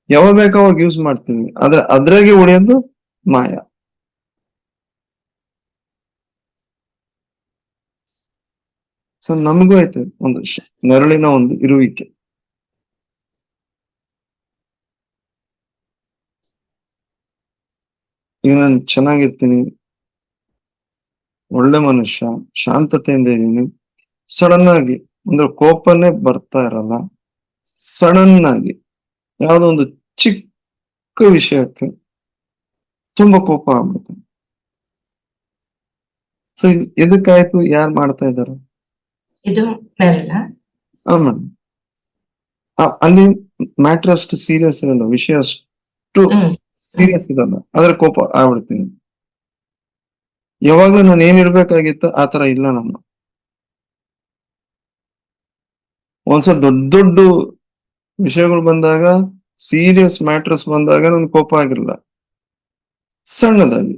D: ಯಾವಾಗ ಬೇಕು ಅವಾಗ ಯೂಸ್ ಮಾಡ್ತೀವಿ, ಆದ್ರೆ ಅದ್ರಾಗೆ ಉಳಿಯೋದು ಮಾಯ. ಸೊ ನಮಗೂ ಐತೆ ಒಂದು ನೆರಳಿನ ಒಂದು ಇರುವಿಕೆ. ಈಗ ನಾನು ಚೆನ್ನಾಗಿರ್ತೀನಿ, ಒಳ್ಳೆ ಮನುಷ್ಯ, ಶಾಂತತೆಯಿಂದ ಇದ್ದೀನಿ. ಸಡನ್ ಆಗಿ ಅಂದ್ರೆ ಕೋಪನೇ ಬರ್ತಾ ಇರಲ್ಲ, ಸಡನ್ ಆಗಿ ಯಾವ್ದೋ ಒಂದು ಚಿಕ್ಕ ವಿಷಯಕ್ಕೆ ತುಂಬಾ ಕೋಪ ಆಗ್ಬಿಡುತ್ತೆ. ಸೊ ಇದಕ್ಕಾಯ್ತು ಯಾರು ಮಾಡ್ತಾ ಇದ್ದಾರೆ?
C: ಇದು ನೆರಳ.
D: ಹಾ ಮೇಡಮ್, ಅಲ್ಲಿ ಮ್ಯಾಟ್ರ್ ಅಷ್ಟು ಸೀರಿಯಸ್ ಇರಲ್ಲ, ವಿಷಯ ಅಷ್ಟು ಸೀರಿಯಸ್ ಇರಲ್ಲ, ಆದ್ರೆ ಕೋಪ ಆಗ್ಬಿಡ್ತೀನಿ. ಯಾವಾಗ್ಲೂ ನಾನು ಏನಿರ್ಬೇಕಾಗಿತ್ತು ಆತರ ಇಲ್ಲ ನಮ್ಮ. ಒಂದ್ಸಲ ದೊಡ್ಡ ದೊಡ್ಡ ವಿಷಯಗಳು ಬಂದಾಗ, ಸೀರಿಯಸ್ ಮ್ಯಾಟರ್ಸ್ ಬಂದಾಗ ನನ್ ಕೋಪ ಆಗಿರಲ್ಲ, ಸಣ್ಣದಾಗಿ.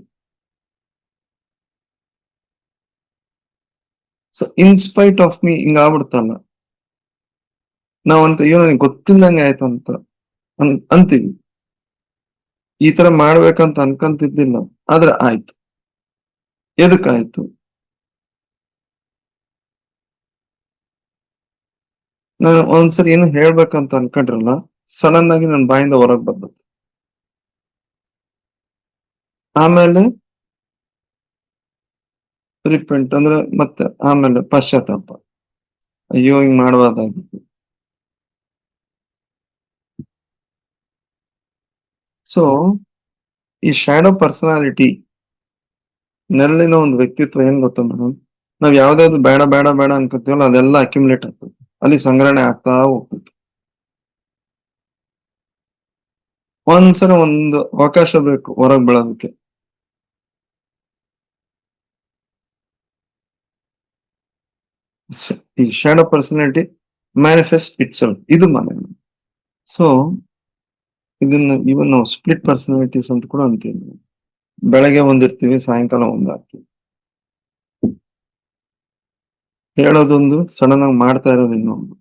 D: ಸೊ ಇನ್ಸ್ಪೈಟ್ ಆಫ್ ಮೀ ಹಿಂಗ ಆಗ್ಬಿಡ್ತಲ್ಲ, ನಾವಂತ ಅಯ್ಯೋ ನನಗೆ ಗೊತ್ತಿಲ್ಲದಂಗೆ ಆಯ್ತು ಅಂತ ಅಂತೀವಿ. ಈ ತರ ಮಾಡ್ಬೇಕಂತ ಅನ್ಕಂತಿದ್ದಿಲ್ಲ, ಆದ್ರೆ ಆಯ್ತು. ಎದಕ್ಕಾಯ್ತು? ನಾನು ಒಂದ್ಸರಿ ಏನು ಹೇಳ್ಬೇಕಂತ ಅನ್ಕೊಂಡ್ರಲ್ಲ, ಸಡನ್ ಆಗಿ ನನ್ನ ಬಾಯಿಂದ ಹೊರಗ್ ಬಂದದ್ದು. ಆಮೇಲೆ ರಿಪೆಂಟ್ ಅಂದ್ರೆ ಮತ್ತೆ ಆಮೇಲೆ ಪಶ್ಚಾತ್ತಾಪ, ಅಯ್ಯೋ ಹಿಂಗ್ ಮಾಡಬಾರ್ದಾಗಿತ್ತು. ಸೊ ಈ ಶ್ಯಾಡೋ ಪರ್ಸನಾಲಿಟಿ, ನೆರಳಿನ ಒಂದು ವ್ಯಕ್ತಿತ್ವ ಏನ್ ಗೊತ್ತ ಮೇಡಮ್, ನಾವ್ ಯಾವ್ದಾವ್ದು ಬೇಡ ಬೇಡ ಬೇಡ ಅನ್ಕೋತೀವಲ್ಲ ಅದೆಲ್ಲ ಅಕ್ಯುಮುಲೇಟ್ ಆಗ್ತದೆ, ಅಲ್ಲಿ ಸಂಗ್ರಹಣೆ ಆಗ್ತಾ ಹೋಗ್ತದೆ. ಒಂದ್ಸಲ ಒಂದು ಅವಕಾಶ ಬೇಕು ಹೊರಗ್ ಬೆಳೋದಕ್ಕೆ. ಈ shadow personality manifest it self, ಇದು ಮನೆ. ಸೊ ಇದನ್ನ ಇವನ್ ನಾವು ಸ್ಪ್ಲಿಟ್ ಪರ್ಸನಾಲಿಟೀಸ್ ಅಂತ ಕೂಡ ಅಂತೀವಿ. ಬೆಳಗ್ಗೆ ಒಂದಿರ್ತೀವಿ, ಸಾಯಂಕಾಲ ಒಂದಾಗ್ತೀವಿ. ಹೇಳೋದೊಂದು, ಸಡನ್ ಆಗಿ ಮಾಡ್ತಾ ಇರೋದು ಇನ್ನೊಂದು.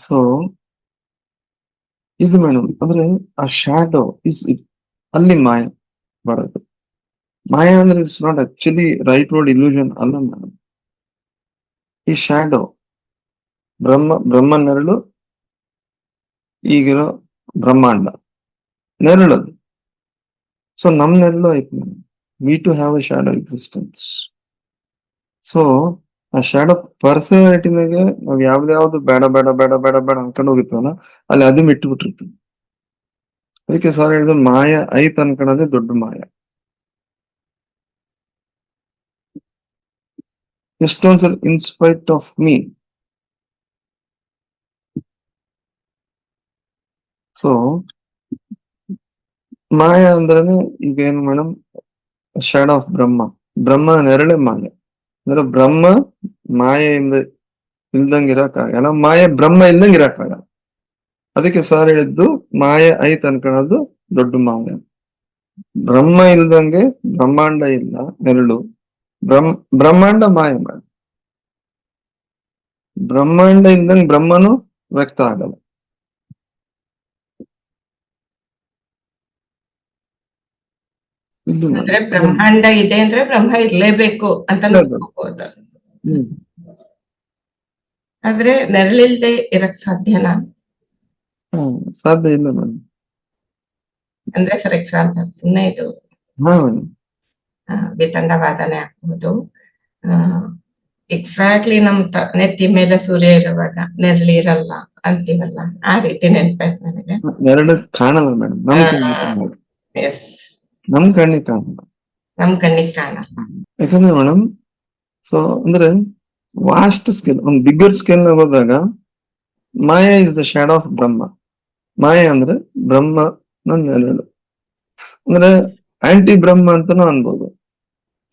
D: ಸೊ ಇದು ಮೇಡಮ್ ಅಂದ್ರೆ ಆ ಶಾಡೋ ಇಸ್ ಅಲ್ಲಿ ಮಾಯ ಬರೋದು. ಮಾಯ ಅಂದ್ರೆ it's not actually right word, illusion ಅಲ್ಲ ಮೇಡಮ್. ಈ ಶಾಡೋ ಬ್ರಹ್ಮ ನೆರಳು, ಈಗಿರೋ ಬ್ರಹ್ಮಾಂಡ ನೆರಳದು. ಸೊ ನಮ್ ನೆರಳು ಐತಿ madam. We to have a shadow existence. So ಆ ಶಾಡೋ ಪರ್ಸನಾಲಿಟಿನಾಗೆ ನಾವ್ ಯಾವ್ದು ಬೇಡ ಬೇಡ ಬೇಡ ಬೇಡ ಬೇಡ ಅನ್ಕೊಂಡು ಹೋಗಿರ್ತೀವಲ್ಲ, ಅಲ್ಲಿ ಅದು ಇಟ್ಟು ಬಿಟ್ಟಿರ್ತೀವಿ. ಅದಕ್ಕೆ ಸರ್ ಹೇಳಿದ್ರು ಮಾಯ ಐತ್ ಅನ್ಕೊಳ್ಳೋದೇ ದೊಡ್ಡ ಮಾಯ. ಎಷ್ಟೊಂದ್ಸಲ ಇನ್ಸ್ಪೈಟ್ ಆಫ್ ಮೀ. ಸೊ ಮಾಯ ಅಂದ್ರೇನೆ ಈಗ ಏನ್ ಮೇಡಮ್, ಶಾಡೋ ಆಫ್ ಬ್ರಹ್ಮ ನೆರಳೆ ಮಾಯ. ಅಂದ್ರೆ ಬ್ರಹ್ಮ ಮಾಯೆಯಿಂದ ಇಲ್ದಂಗ್ ಇರಕ್ಕಾಗಲ್ಲ, ಮಾಯ ಬ್ರಹ್ಮ ಇಲ್ದಂಗ್ ಇರಕ್ಕಾಗಲ್ಲ. ಅದಕ್ಕೆ ಸರ್ ಹೇಳಿದ್ದು ಮಾಯ ಐತ್ ಅನ್ಕೊಳ್ಳೋದು ದೊಡ್ಡ ಮಾಯ. ಬ್ರಹ್ಮ ಇಲ್ದಂಗೆ ಬ್ರಹ್ಮಾಂಡ ಇಲ್ಲ, ನೆರಳು. ಬ್ರಹ್ಮಾಂಡ ಮಾಯ ಮಾಡ. ಬ್ರಹ್ಮಾಂಡ ಇಲ್ದಂಗ್ ಬ್ರಹ್ಮನು ವ್ಯಕ್ತ ಆಗಲ್ಲ. ಇದು
C: ಅಂದ್ರೆ ಬ್ರಹ್ಮಾಂಡ ಇದೆ ಅಂದ್ರೆ ಬ್ರಹ್ಮ ಇರ್ಲೇಬೇಕು ಅಂತ ನೋಡ್ಕೋಬಹುದು. ಆದ್ರೆ ನೆರಳಿಲ್ದೆ ಇರಕ್ ಸಾಧ್ಯನಾ?
D: ಸಾಧ್ಯ ಇಲ್ಲ ಮೇಡಮ್.
C: ಅಂದ್ರೆ ಫಾರ್ ಎಕ್ಸಾಂಪಲ್ ಸುಮ್ಮನೆ ಇದು ವಿತಂಡವಾದನೆ ಆಗ್ಬಹುದು. ಎಕ್ಸಾಕ್ಟ್ಲಿ ನಮ್ ನೆತ್ತಿ ಮೇಲೆ ಸೂರ್ಯ ಇರುವಾಗ ನೆರಳಿರಲ್ಲ ಅಂತೀವಲ್ಲ, ಆ ರೀತಿ ನೆನ್ಪಾಯ್ತು ನನಗೆ.
D: ನೆರಳು ಕಾಣಲ್ಲ ಮೇಡಮ್,
C: ಎಸ್,
D: ನಮ್ ಕಣ್ಣಿಗೆ ಕಾಣಲ್ಲ.
C: ನಮ್ ಕಣ್ಣಿಗೆ ಕಾಣಲ್ಲ.
D: ಯಾಕಂದ್ರೆ ಮೇಡಮ್, ಸೊ ಅಂದ್ರೆ ವಾಸ್ಟ್ ಸ್ಕೇಲ್, ಒಂದು ಬಿಗ್ಗರ್ ಸ್ಕೇಲ್ ನ ಹೋದಾಗ ಮಾಯ ಇಸ್ ದ ಶಾಡೋ ಆಫ್ ಬ್ರಹ್ಮ. ಮಾಯ ಅಂದ್ರೆ ಬ್ರಹ್ಮನ ನೆರಳು. ಅಂದ್ರೆ ಆಂಟಿ ಬ್ರಹ್ಮ ಅಂತಾನು ಅನ್ಬೋದು.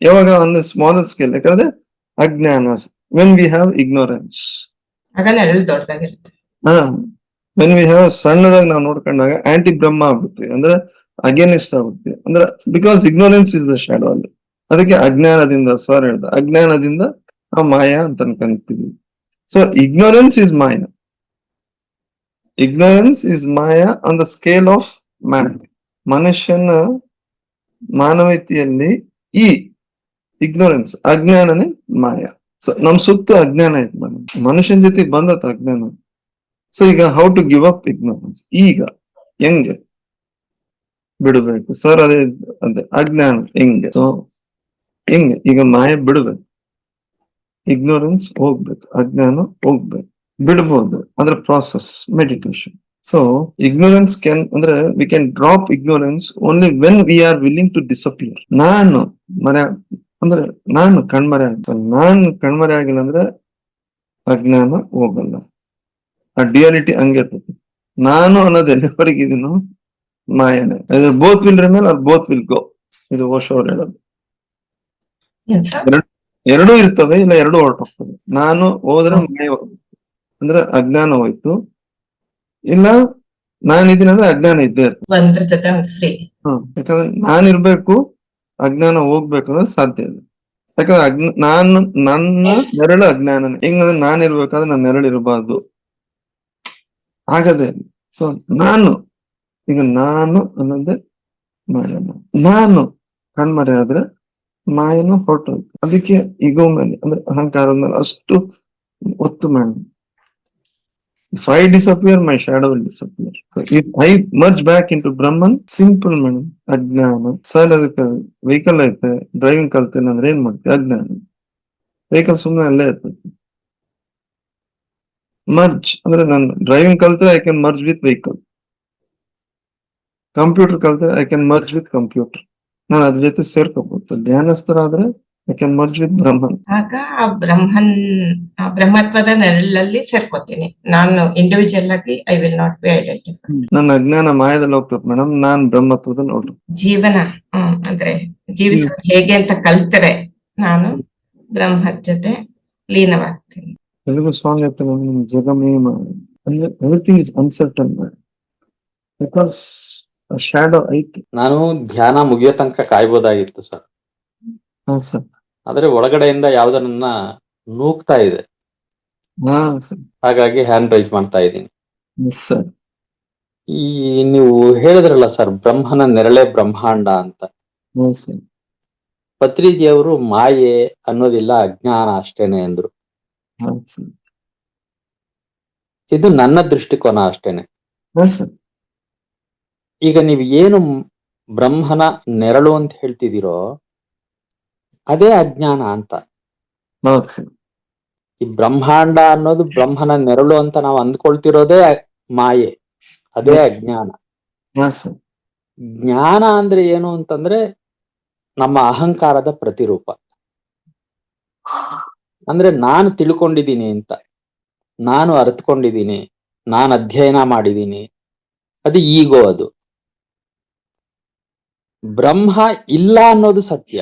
D: ಯಾವಾಗ ಒಂದು ಸ್ಮಾಲರ್ ಸ್ಕೇಲ್, ಯಾಕಂದ್ರೆ ಅಜ್ಞಾನ, ವೆನ್ ವಿ ಹ್ಯಾವ್ ಇಗ್ನೋರೆನ್ಸ್,
C: ಆಗ ನೆರಳು ದೊಡ್ಡದಾಗಿರುತ್ತೆ.
D: ವೆನ್ ವಿ ಹ್ಯಾವ್ ಸಣ್ಣದಾಗಿ ನಾವು ನೋಡ್ಕೊಂಡಾಗ ಆಂಟಿ ಬ್ರಹ್ಮ ಆಗುತ್ತೆ, ಅಂದ್ರೆ ಅಗೇನಿಸ್ಟ್ ಆಗುತ್ತೆ. ಅಂದ್ರೆ because ignorance is the shadow ಅಲ್ಲಿ. ಅದಕ್ಕೆ ಅಜ್ಞಾನದಿಂದ, ಸರ್ ಹೇಳ್ದ, ಅಜ್ಞಾನದಿಂದ ಆ ಮಾಯ ಅಂತ ಅನ್ಕೊಂತೀವಿ. So ignorance is Maya. Ignorance is Maya on the scale of man. ಮನುಷ್ಯನ ಮಾನವೀಯತೆಯಲ್ಲಿ ಈ ಇಗ್ನೋರೆನ್ಸ್, ಅಜ್ಞಾನನೇ ಮಾಯ. ಸೊ ನಮ್ ಸುತ್ತ ಅಜ್ಞಾನ ಐತೆ ಮೇಡಮ್, ಮನುಷ್ಯನ ಜೊತೆ ಬಂದತ್ತ ಅಜ್ಞಾನ. ಸೊ ಈಗ how to give up ignorance, ಈಗ ಹೆಂಗೆ ಬಿಡಬೇಕು ಸರ್? ಅದೇ ಅಜ್ಞಾನ ಹೆಂಗೆ? ಸೊ ಹೆಂಗೆ ಈಗ ಮಾಯ ಬಿಡ್ಬೇಕು, ಇಗ್ನೋರೆನ್ಸ್ ಹೋಗ್ಬೇಕು, ಅಜ್ಞಾನ ಹೋಗ್ಬೇಕು, ಬಿಡ್ಬೋದು. ಅದ್ರ process meditation. So ignorance can, ಅಂದ್ರೆ we can drop ignorance only when we are willing to disappear. ನಾನು ಕಣ್ಮರೆ ಆಗ್ತೇನೆ. ನಾನು ಕಣ್ಮರೆ ಆಗಿಲ್ಲ ಅಂದ್ರೆ ಅಜ್ಞಾನ ಹೋಗಲ್ಲ. ಆ ಡ್ಯುಯಾಲಿಟಿ ಹಂಗೆ ಇರ್ತದೆ. ನಾನು ಅನ್ನೋದು ಎಲ್ಲಿವರೆಗೆ ಇದೀನೋ ಮಾಯನೆ. Both will remain or both will go. ಇದು ಓಶೋ ಅವ್ರು ಹೇಳೋದು. ಎರಡೂ ಇರ್ತವೆ, ಇಲ್ಲ ಎರಡೂ ಹೊರಟೋಗ್ತವೆ. ನಾನು ಹೋದ್ರೆ ಮಾಯ ಅಂದ್ರೆ ಅಜ್ಞಾನ ಹೋಯ್ತು, ಇಲ್ಲ ನಾನಿದ್ದೀನಿ ಅಂದ್ರೆ ಅಜ್ಞಾನ ಇದ್ದೇ ಇರ್ತದೆ.
C: ಒಂದ್ರ ಜೊತೆ ಒಂದು ಫ್ರೀ.
D: ಯಾಕಂದ್ರೆ ನಾನಿರ್ಬೇಕು, ಅಜ್ಞಾನ ಹೋಗ್ಬೇಕಂದ್ರೆ ಸಾಧ್ಯ ಇಲ್ಲ. ಯಾಕಂದ್ರೆ ನನ್ನ ನೆರಳು ಅಜ್ಞಾನನೇ. ಹೆಂಗಂದ್ರೆ ನಾನಿರ್ಬೇಕಾದ್ರೆ ನನ್ನ ನೆರಳು ಇರಬಾರ್ದು, ಆಗದೆ. ಸೊ ಈಗ ನಾನು ಅನ್ನೋದೇ ಮಾಯನ. ನಾನು ಕಣ್ಮರೆ ಆದ್ರೆ ಮಾಯನು ಹೊರಟೋಯ್ತು. ಅದಕ್ಕೆ ಈಗೋ ಮೇಲೆ, ಅಂದ್ರೆ ಅಹಂಕಾರದ ಮೇಲೆ ಅಷ್ಟು ಒತ್ತು ಮಾಡಿ. If I disappear, my shadow will disappear. So if I merge back into Brahman, simple madam, ಅಜ್ಞಾನ. ಸರ್ ಅದಕ್ಕೆ ವೆಹಿಕಲ್ ಐತೆ, ಡ್ರೈವಿಂಗ್ ಕಲ್ತೇನೆ ಅಂದ್ರೆ ಏನ್ ಮಾಡ್ತೀವಿ? ಅಜ್ಞಾನ. ವೆಹಿಕಲ್ ಸುಮ್ಮನೆ ಅಲ್ಲೇ ಇರ್ತೈತಿ. ಮರ್ಜ್ ಅಂದ್ರೆ ನಾನು ಡ್ರೈವಿಂಗ್ ಕಲ್ತ್ರೆ I can merge with vehicle. Computer ಕಲ್ತ್ರೆ I can merge with computer. ನಾನು ಅದ್ರ ಜೊತೆ ಸೇರ್ಕೋಬಹುದು. ಧ್ಯಾನಸ್ಥರಾದ್ರೆ I can merge with Brahman.
C: ಆಗ ಆ ಬ್ರಹ್ಮತ್ವದ ನೆರಳಲ್ಲಿ ಸೇರ್ಕೋತೀನಿ. ನಾನು ಇಂಡಿವಿಜುವಲ್ ಆಗಿ I will not be identify. ನನ್ನ ಅಜ್ಞಾನ ಮಾಯದಲ್ಲಿ ಹೋಗ್ತದೆ ಮೇಡಮ್, ನಾನ್ ಬ್ರಹ್ಮತ್ವದಲ್ಲಿ ಹೊರಟು ಜೀವನ ಅಂದ್ರೆ ಜೀವಿಸೋದು ಹೇಗೆ ಅಂತ ಕಲ್ತರೆ ನಾನು ಬ್ರಹ್ಮದ ಜೊತೆ ಲೀನವಾಗ್ತೀನಿ.
D: ಎಲ್ಲಿಗೂ ಸ್ವಾಮಿ ಆಗ್ತದೆ ಜಗಮೇ ಅಂದ್ರೆ everything is uncertain because shadow ಐತಿ.
E: ನಾನು ಧ್ಯಾನ ಮುಗಿಯೋ ತನಕ ಕಾಯ್ಬೋದಾಗಿತ್ತು ಸರ್.
D: ಹಾ ಸರ್.
E: ಆದ್ರೆ ಒಳಗಡೆಯಿಂದ ಯಾವ್ದನ್ನ ನೂಗ್ತಾ ಇದೆ,
D: ಹಾ ಸರ್.
E: ಹಾಗಾಗಿ ಹ್ಯಾಂಡ್ ರೈಸ್ ಮಾಡ್ತಾ ಇದ್ದೀನಿ.
D: ಸರ್.
E: ಈ ನೀವು ಹೇಳಿದ್ರಲ್ಲ ಸರ್, ಬ್ರಹ್ಮನ ನೆರಳೆ ಬ್ರಹ್ಮಾಂಡ ಅಂತ.
D: ಹಾ ಸರ್.
E: ಪತ್ರಿಜಿಯವರು ಮಾಯೆ ಅನ್ನೋದಿಲ್ಲ, ಅಜ್ಞಾನ ಅಷ್ಟೇನೆ ಅಂದ್ರು.
D: ಹಾ ಸರ್.
E: ಇದು ನನ್ನ ದೃಷ್ಟಿಕೋನ ಅಷ್ಟೇನೆ.
D: ಹಾ ಸರ್.
E: ಈಗ ನೀವು ಏನು ಬ್ರಹ್ಮನ ನೆರಳು ಅಂತ ಹೇಳ್ತಿದ್ದೀರೋ ಅದೇ ಅಜ್ಞಾನ ಅಂತ.
D: ಹೌದು ಸರ್.
E: ಈ ಬ್ರಹ್ಮಾಂಡ ಅನ್ನೋದು ಬ್ರಹ್ಮನ ನೆರಳು ಅಂತ ನಾವು ಅಂದ್ಕೊಳ್ತಿರೋದೇ ಮಾಯೆ, ಅದೇ ಅಜ್ಞಾನ.
D: ಹಾ ಸರ್.
E: ಜ್ಞಾನ ಅಂದ್ರೆ ಏನು ಅಂತಂದ್ರೆ ನಮ್ಮ ಅಹಂಕಾರದ ಪ್ರತಿರೂಪ. ಅಂದ್ರೆ ನಾನು ತಿಳ್ಕೊಂಡಿದ್ದೀನಿ ಅಂತ, ನಾನು ಅರ್ಥಕೊಂಡಿದ್ದೀನಿ, ನಾನು ಅಧ್ಯಯನ ಮಾಡಿದ್ದೀನಿ, ಅದು ಈಗೋ. ಅದು ಬ್ರಹ್ಮ ಇಲ್ಲ ಅನ್ನೋದು ಸತ್ಯ,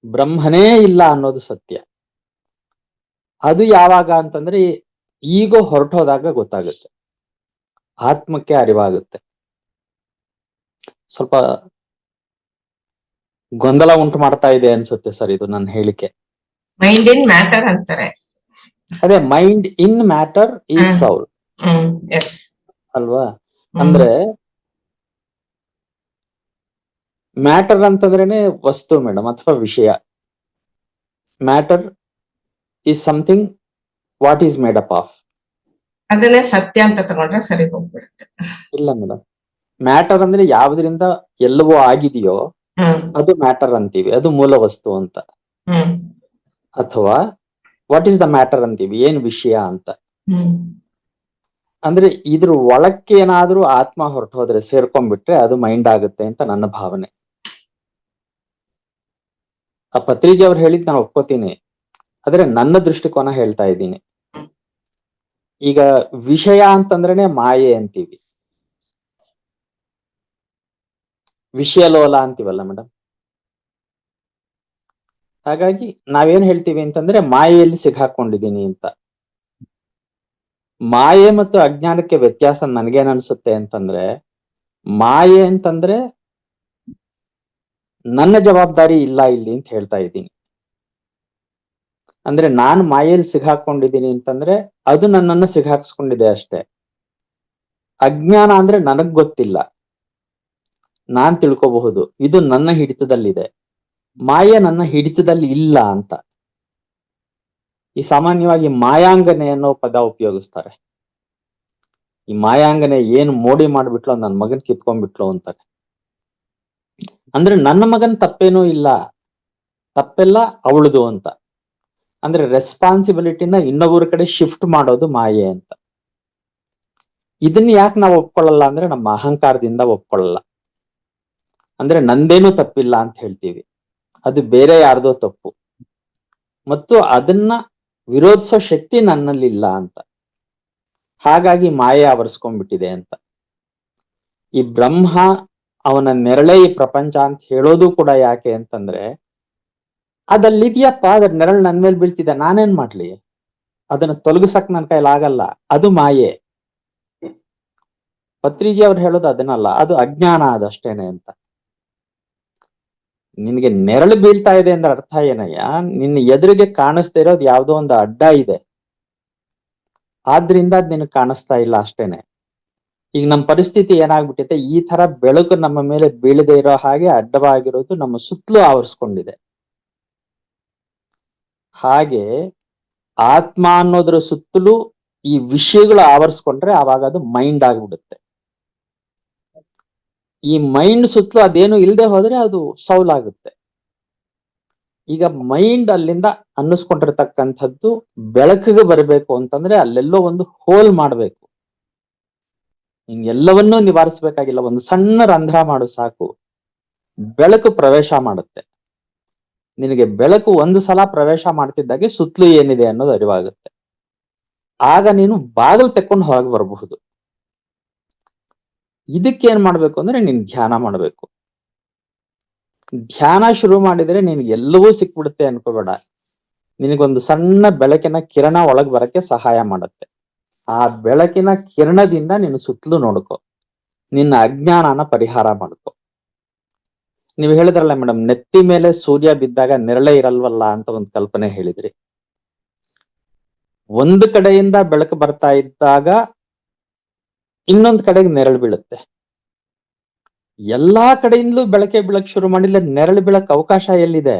E: ಬ್ರಹ್ಮನೇ ಇಲ್ಲ ಅನ್ನೋದು ಸತ್ಯ. ಅದು ಯಾವಾಗ ಅಂತಂದ್ರೆ ಈಗೋ ಹೊರಟೋದಾಗ ಗೊತ್ತಾಗುತ್ತೆ, ಆತ್ಮಕ್ಕೆ ಅರಿವಾಗುತ್ತೆ. ಸ್ವಲ್ಪ ಗೊಂದಲ ಉಂಟು ಮಾಡ್ತಾ ಇದೆ ಅನ್ಸುತ್ತೆ ಸರ್ ಇದು ನನ್ನ ಹೇಳಿಕೆ.
C: ಮೈಂಡ್ ಇನ್ ಮ್ಯಾಟರ್ ಅಂತಾರೆ.
E: ಅದೇ ಮೈಂಡ್ ಇನ್ ಮ್ಯಾಟರ್ ಈಸ್ ಸೌಲ್ ಅಲ್ವಾ? ಅಂದ್ರೆ ಮ್ಯಾಟರ್ ಅಂತಂದ್ರೇನೆ ವಸ್ತು ಮೇಡಮ್, ಅಥವಾ ವಿಷಯ. Matter is something what is made up of.
C: ಅದನ್ನೇ ಸತ್ಯ ಅಂತ ತಗೊಂಡ್ರೆ ಸರಿ ಹೋಗ್ಬಿಡುತ್ತೆ.
E: ಇಲ್ಲ ಮೇಡಮ್, ಮ್ಯಾಟರ್ ಅಂದ್ರೆ ಯಾವ್ದ್ರಿಂದ ಎಲ್ಲವೂ ಆಗಿದೆಯೋ ಅದು ಮ್ಯಾಟರ್ ಅಂತೀವಿ, ಅದು ಮೂಲ ವಸ್ತು ಅಂತ. ಅಥವಾ ವಾಟ್ ಈಸ್ ದ ಮ್ಯಾಟರ್ ಅಂತೀವಿ, ಏನ್ ವಿಷಯ ಅಂತ. ಅಂದ್ರೆ ಇದ್ರ ಒಳಕ್ಕೆ ಏನಾದ್ರೂ ಆತ್ಮ ಹೊರಟೋದ್ರೆ, ಸೇರ್ಕೊಂಡ್ಬಿಟ್ರೆ ಅದು ಮೈಂಡ್ ಆಗುತ್ತೆ ಅಂತ ನನ್ನ ಭಾವನೆ. ಆ ಪತ್ರಿಜಿ ಅವ್ರು ಹೇಳಿದ್ ನಾನು ಒಪ್ಕೋತೀನಿ, ಆದ್ರೆ ನನ್ನ ದೃಷ್ಟಿಕೋನ ಹೇಳ್ತಾ ಇದ್ದೀನಿ. ಈಗ ವಿಷಯ ಅಂತಂದ್ರೇನೆ ಮಾಯೆ ಅಂತೀವಿ, ವಿಷಯ ಲೋಲ ಅಂತೀವಲ್ಲ ಮೇಡಮ್. ಹಾಗಾಗಿ ನಾವೇನ್ ಹೇಳ್ತೀವಿ ಅಂತಂದ್ರೆ ಮಾಯೆಯಲ್ಲಿ ಸಿಕ್ಕಾಕೊಂಡಿದ್ದೀನಿ ಅಂತ. ಮಾಯೆ ಮತ್ತು ಅಜ್ಞಾನಕ್ಕೆ ವ್ಯತ್ಯಾಸ ನನ್ಗೇನ್ ಅನ್ಸುತ್ತೆ ಅಂತಂದ್ರೆ, ಮಾಯೆ ಅಂತಂದ್ರೆ ನನ್ನ ಜವಾಬ್ದಾರಿ ಇಲ್ಲ ಇಲ್ಲಿ ಅಂತ ಹೇಳ್ತಾ ಇದ್ದೀನಿ. ಅಂದ್ರೆ ನಾನು ಮಾಯೆಯಲ್ಲಿ ಸಿಕ್ಕಾಕೊಂಡಿದ್ದೀನಿ ಅಂತಂದ್ರೆ ಅದು ನನ್ನನ್ನು ಸಿಕ್ಕಾಕ್ಸ್ಕೊಂಡಿದೆ ಅಷ್ಟೇ. ಅಜ್ಞಾನ ಅಂದ್ರೆ ನನಗ್ ಗೊತ್ತಿಲ್ಲ, ನಾನ್ ತಿಳ್ಕೋಬಹುದು, ಇದು ನನ್ನ ಹಿಡಿತದಲ್ಲಿದೆ. ಮಾಯೆ ನನ್ನ ಹಿಡಿತದಲ್ಲಿ ಇಲ್ಲ ಅಂತ. ಈ ಸಾಮಾನ್ಯವಾಗಿ ಮಾಯಾಂಗನೆ ಅನ್ನೋ ಪದ ಉಪಯೋಗಿಸ್ತಾರೆ. ಈ ಮಾಯಾಂಗನೆ ಏನು ಮೋಡಿ ಮಾಡ್ಬಿಟ್ಲು, ನನ್ನ ಮಗನ್ ಕಿತ್ಕೊಂಡ್ಬಿಟ್ಲು ಅಂತಾರೆ. ಅಂದ್ರೆ ನನ್ನ ಮಗನ್ ತಪ್ಪೇನೂ ಇಲ್ಲ, ತಪ್ಪೆಲ್ಲ ಅವಳದು ಅಂತ. ಅಂದ್ರೆ ರೆಸ್ಪಾನ್ಸಿಬಿಲಿಟಿನ ಇನ್ನೊಬ್ಬರ ಕಡೆ ಶಿಫ್ಟ್ ಮಾಡೋದು ಮಾಯೆ ಅಂತ. ಇದನ್ನ ಯಾಕೆ ನಾವು ಒಪ್ಕೊಳ್ಳಲ್ಲ ಅಂದ್ರೆ ನಮ್ಮ ಅಹಂಕಾರದಿಂದ ಒಪ್ಕೊಳ್ಳಲ್ಲ. ಅಂದ್ರೆ ನಂದೇನೂ ತಪ್ಪಿಲ್ಲ ಅಂತ ಹೇಳ್ತೀವಿ, ಅದು ಬೇರೆ ಯಾರ್ದೋ ತಪ್ಪು, ಮತ್ತು ಅದನ್ನ ವಿರೋಧಿಸೋ ಶಕ್ತಿ ನನ್ನಲ್ಲಿಲ್ಲ ಅಂತ. ಹಾಗಾಗಿ ಮಾಯೆ ಆವರಿಸ್ಕೊಂಡ್ಬಿಟ್ಟಿದೆ ಅಂತ. ಈ ಬ್ರಹ್ಮ ಅವನ ನೆರಳೇ ಈ ಪ್ರಪಂಚ ಅಂತ ಹೇಳೋದು ಕೂಡ ಯಾಕೆ ಅಂತಂದ್ರೆ, ಅದಲ್ಲಿದ್ಯಪ್ಪ, ಅದ್ರ ನೆರಳು ನನ್ ಮೇಲೆ ಬೀಳ್ತಿದೆ, ನಾನೇನ್ ಮಾಡ್ಲಿ, ಅದನ್ನ ತೊಲಗಿಸಕ್ ನನ್ ಕೈಲಿ ಆಗಲ್ಲ, ಅದು ಮಾಯೆ. ಪತ್ರಿಜಿ ಅವ್ರು ಹೇಳೋದು ಅದನ್ನಲ್ಲ, ಅದು ಅಜ್ಞಾನ, ಅದಷ್ಟೇನೆ ಅಂತ. ನಿನ್ಗೆ ನೆರಳು ಬೀಳ್ತಾ ಇದೆ ಅಂದ್ರೆ ಅರ್ಥ ಏನಯ್ಯ, ನಿನ್ನ ಎದುರಿಗೆ ಕಾಣಿಸ್ತಾ ಇರೋದು ಯಾವ್ದೋ ಒಂದು ಅಡ್ಡ ಇದೆ, ಆದ್ರಿಂದ ಅದ್ ನಿನಗೆ ಕಾಣಿಸ್ತಾ ಇಲ್ಲ ಅಷ್ಟೇನೆ. ಈಗ ನಮ್ಮ ಪರಿಸ್ಥಿತಿ ಏನಾಗ್ಬಿಟ್ಟಿದೆ, ಈ ತರ ಬೆಳಕು ನಮ್ಮ ಮೇಲೆ ಬೀಳದೆ ಇರೋ ಹಾಗೆ ಅಡ್ಡವಾಗಿರೋದು ನಮ್ಮ ಸುತ್ತಲೂ ಆವರಿಸ್ಕೊಂಡಿದೆ. ಹಾಗೆ ಆತ್ಮ ಅನ್ನೋದ್ರ ಸುತ್ತಲೂ ಈ ವಿಷಯಗಳು ಆವರಿಸ್ಕೊಂಡ್ರೆ ಆವಾಗ ಅದು ಮೈಂಡ್ ಆಗ್ಬಿಡುತ್ತೆ. ಈ ಮೈಂಡ್ ಸುತ್ತಲೂ ಅದೇನು ಇಲ್ಲದೆ ಹೋದ್ರೆ ಅದು ಸೌಲ್ ಆಗುತ್ತೆ. ಈಗ ಮೈಂಡ್ ಅಲ್ಲಿಂದ ಅನ್ನಿಸ್ಕೊಂಡಿರ್ತಕ್ಕಂಥದ್ದು ಬೆಳಕಿಗೆ ಬರಬೇಕು ಅಂತಂದ್ರೆ ಅಲ್ಲೆಲ್ಲೋ ಒಂದು ಹೋಲ್ ಮಾಡ್ಬೇಕು. ಎಲ್ಲವನ್ನೂ ನಿವಾರಿಸ್ಬೇಕಾಗಿಲ್ಲ, ಒಂದು ಸಣ್ಣ ರಂಧ್ರ ಮಾಡು ಸಾಕು, ಬೆಳಕು ಪ್ರವೇಶ ಮಾಡುತ್ತೆ. ನಿನಗೆ ಬೆಳಕು ಒಂದು ಸಲ ಪ್ರವೇಶ ಮಾಡ್ತಿದ್ದಾಗೆ ಸುತ್ತಲೂ ಏನಿದೆ ಅನ್ನೋದು ಅರಿವಾಗುತ್ತೆ. ಆಗ ನೀನು ಬಾಗಿಲು ತೆಕ್ಕೊಂಡು ಹೊರಗೆ ಬರಬಹುದು. ಇದಕ್ಕೇನ್ ಮಾಡ್ಬೇಕು ಅಂದ್ರೆ ನೀನ್ ಧ್ಯಾನ ಮಾಡ್ಬೇಕು. ಧ್ಯಾನ ಶುರು ಮಾಡಿದ್ರೆ ನಿನ್ಗೆ ಎಲ್ಲವೂ ಸಿಕ್ಬಿಡುತ್ತೆ ಅನ್ಕೋಬೇಡ. ನಿನಗೊಂದು ಸಣ್ಣ ಬೆಳಕಿನ ಕಿರಣ ಒಳಗ್ ಬರಕ್ಕೆ ಸಹಾಯ ಮಾಡುತ್ತೆ. ಆ ಬೆಳಕಿನ ಕಿರಣದಿಂದ ನೀನು ಸುತ್ತಲೂ ನೋಡ್ಕೊ, ನಿನ್ನ ಅಜ್ಞಾನನ ಪರಿಹಾರ ಮಾಡ್ಕೊ. ನೀವು ಹೇಳಿದ್ರಲ್ಲ ಮೇಡಮ್, ನೆತ್ತಿ ಮೇಲೆ ಸೂರ್ಯ ಬಿದ್ದಾಗ ನೆರಳೇ ಇರಲ್ವಲ್ಲ ಅಂತ ಒಂದು ಕಲ್ಪನೆ ಹೇಳಿದ್ರಿ. ಒಂದು ಕಡೆಯಿಂದ ಬೆಳಕು ಬರ್ತಾ ಇದ್ದಾಗ ಇನ್ನೊಂದು ಕಡೆಗೆ ನೆರಳು ಬೀಳುತ್ತೆ. ಎಲ್ಲಾ ಕಡೆಯಿಂದಲೂ ಬೆಳಕೆ ಬೀಳಕ್ ಶುರು ಮಾಡಿದ್ರೆ ನೆರಳು ಬೀಳಕ್ ಅವಕಾಶ ಎಲ್ಲಿದೆ?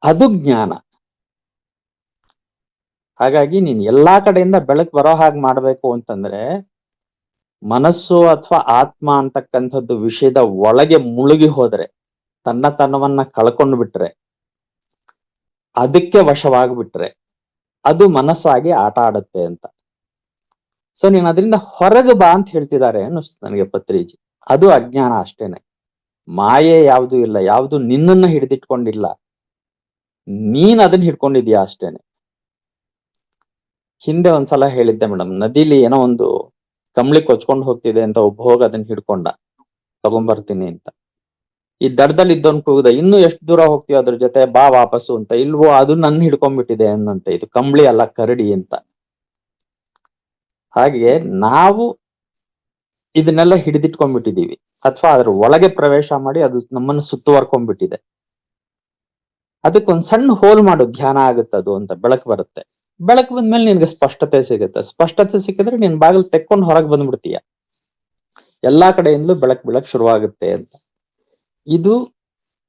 E: ಅದು ಜ್ಞಾನ. ಹಾಗಾಗಿ ನೀನ್ ಎಲ್ಲಾ ಕಡೆಯಿಂದ ಬೆಳಕು ಬರೋ ಹಾಗೆ ಮಾಡ್ಬೇಕು ಅಂತಂದ್ರೆ ಮನಸ್ಸು ಅಥವಾ ಆತ್ಮ ಅಂತಕ್ಕಂಥದ್ದು ವಿಷಯದ ಒಳಗೆ ಮುಳುಗಿ ಹೋದ್ರೆ, ತನ್ನತನವನ್ನ ಕಳ್ಕೊಂಡು ಬಿಟ್ರೆ, ಅದಕ್ಕೆ ವಶವಾಗ್ಬಿಟ್ರೆ ಅದು ಮನಸ್ಸಾಗಿ ಆಟ ಆಡುತ್ತೆ ಅಂತ. ಸೊ ನೀನ್ ಅದರಿಂದ ಹೊರಗೆ ಬಾ ಅಂತ ಹೇಳ್ತಿದ್ದಾರೆ ಅನ್ನಿಸ್ತು ನನಗೆ ಪತ್ರಿಜಿ. ಅದು ಅಜ್ಞಾನ ಅಷ್ಟೇನೆ. ಮಾಯೆ ಯಾವುದು ಇಲ್ಲ, ಯಾವುದು ನಿನ್ನನ್ನ ಹಿಡಿದಿಟ್ಕೊಂಡಿಲ್ಲ, ನೀನ್ ಅದನ್ನ ಹಿಡ್ಕೊಂಡಿದ್ಯಾ ಅಷ್ಟೇನೆ. ಹಿಂದೆ ಒಂದ್ಸಲ ಹೇಳಿದ್ದೆ ಮೇಡಮ್, ನದಿಲಿ ಏನೋ ಒಂದು ಕಂಬಳಿ ಕೊಚ್ಕೊಂಡು ಹೋಗ್ತಿದೆ ಅಂತ ಒಬ್ಬ ಹೋಗಿ ಅದನ್ನ ಹಿಡ್ಕೊಂಡ, ತಗೊಂಬರ್ತೀನಿ ಅಂತ. ಈ ದಡದಲ್ಲಿ ಇದ್ದವನ್ ಕೂಗುದ, ಇನ್ನು ಎಷ್ಟು ದೂರ ಹೋಗ್ತೀವಿ ಅದ್ರ ಜೊತೆ, ಬಾ ವಾಪಸ್ಸು ಅಂತ. ಇಲ್ವೋ, ಅದು ನನ್ನ ಹಿಡ್ಕೊಂಡ್ಬಿಟ್ಟಿದೆ ಅನ್ನಂತೆ. ಇದು ಕಂಬಳಿ ಅಲ್ಲ, ಕರಡಿ ಅಂತ. ಹಾಗೆ ನಾವು ಇದನ್ನೆಲ್ಲ ಹಿಡಿದಿಟ್ಕೊಂಡ್ಬಿಟ್ಟಿದೀವಿ, ಅಥವಾ ಅದ್ರ ಒಳಗೆ ಪ್ರವೇಶ ಮಾಡಿ ಅದು ನಮ್ಮನ್ನು ಸುತ್ತುವರ್ಕೊಂಡ್ಬಿಟ್ಟಿದೆ. ಅದಕ್ಕೊಂದ್ ಸಣ್ಣ ಹೋಲ್ ಮಾಡು, ಧ್ಯಾನ ಆಗುತ್ತದು ಅಂತ. ಬೆಳಕು ಬರುತ್ತೆ. ಬೆಳಕು ಬಂದ್ಮೇಲೆ ನಿನ್ಗೆ ಸ್ಪಷ್ಟತೆ ಸಿಗುತ್ತೆ. ಸ್ಪಷ್ಟತೆ ಸಿಕ್ಕಿದ್ರೆ ನೀನ್ ಬಾಗಿಲು ತೆಕ್ಕೊಂಡು ಹೊರಗೆ ಬಂದ್ಬಿಡ್ತೀಯ. ಎಲ್ಲಾ ಕಡೆಯಿಂದಲೂ ಬೆಳಕು ಬೀಳಕ್ ಶುರುವಾಗುತ್ತೆ ಅಂತ. ಇದು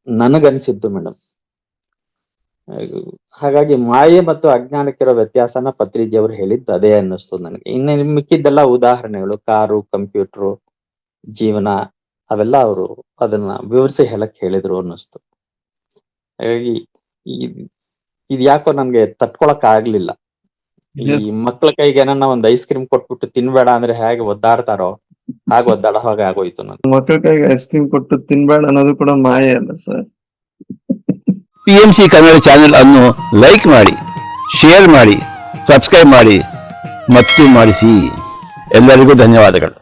E: ನನಗನ್ಸಿದ್ದು ಮೇಡಮ್. ಹಾಗಾಗಿ ಮಾಯೆ ಮತ್ತು ಅಜ್ಞಾನಕ್ಕಿರೋ ವ್ಯತ್ಯಾಸನ ಪತ್ರಿಜಿ ಅವರು ಹೇಳಿದ್ದು ಅದೇ ಅನ್ನಿಸ್ತು ನನಗೆ. ಇನ್ನು ಮಿಕ್ಕಿದ್ದೆಲ್ಲ ಉದಾಹರಣೆಗಳು, ಕಾರು, ಕಂಪ್ಯೂಟರ್, ಜೀವನ, ಅವೆಲ್ಲ ಅವರು ಅದನ್ನ ವಿವರಿಸಿ ಹೇಳಕ್ ಹೇಳಿದ್ರು ಅನ್ನಿಸ್ತು. ಹಾಗಾಗಿ ಇದು ಯಾಕೋ ನನ್ಗೆ ತಟ್ಕೊಳಕ್ ಆಗ್ಲಿಲ್ಲ. ಈ ಮಕ್ಳ ಕೈಗೆ ಏನನ್ನ ಒಂದ್ ಐಸ್ ಕ್ರೀಮ್ ಕೊಟ್ಬಿಟ್ಟು ತಿನ್ಬೇಡ ಅಂದ್ರೆ ಹೇಗೆ ಒದ್ದಾಡ್ತಾರೋ ಹಾಗೆ ಒದ್ದಾಡೋ ಹಾಗೆ ಆಗೋಯ್ತು ನನ್ಗೆ.
D: ಮಕ್ಕಳ ಕೈಗೆ ಐಸ್ ಕ್ರೀಮ್ ಕೊಟ್ಟು ತಿನ್ಬೇಡ ಅನ್ನೋದು ಕೂಡ ಮಾಯೆ ಅಲ್ಲ ಸರ್?
B: PMC ಕನ್ನಡ ಚಾನೆಲ್ ಅನ್ನು ಲೈಕ್ ಮಾಡಿ, ಶೇರ್ ಮಾಡಿ, ಸಬ್ಸ್ಕ್ರೈಬ್ ಮಾಡಿ ಮತ್ತು ಮಾಡಿಸಿ. ಎಲ್ಲರಿಗೂ ಧನ್ಯವಾದಗಳು.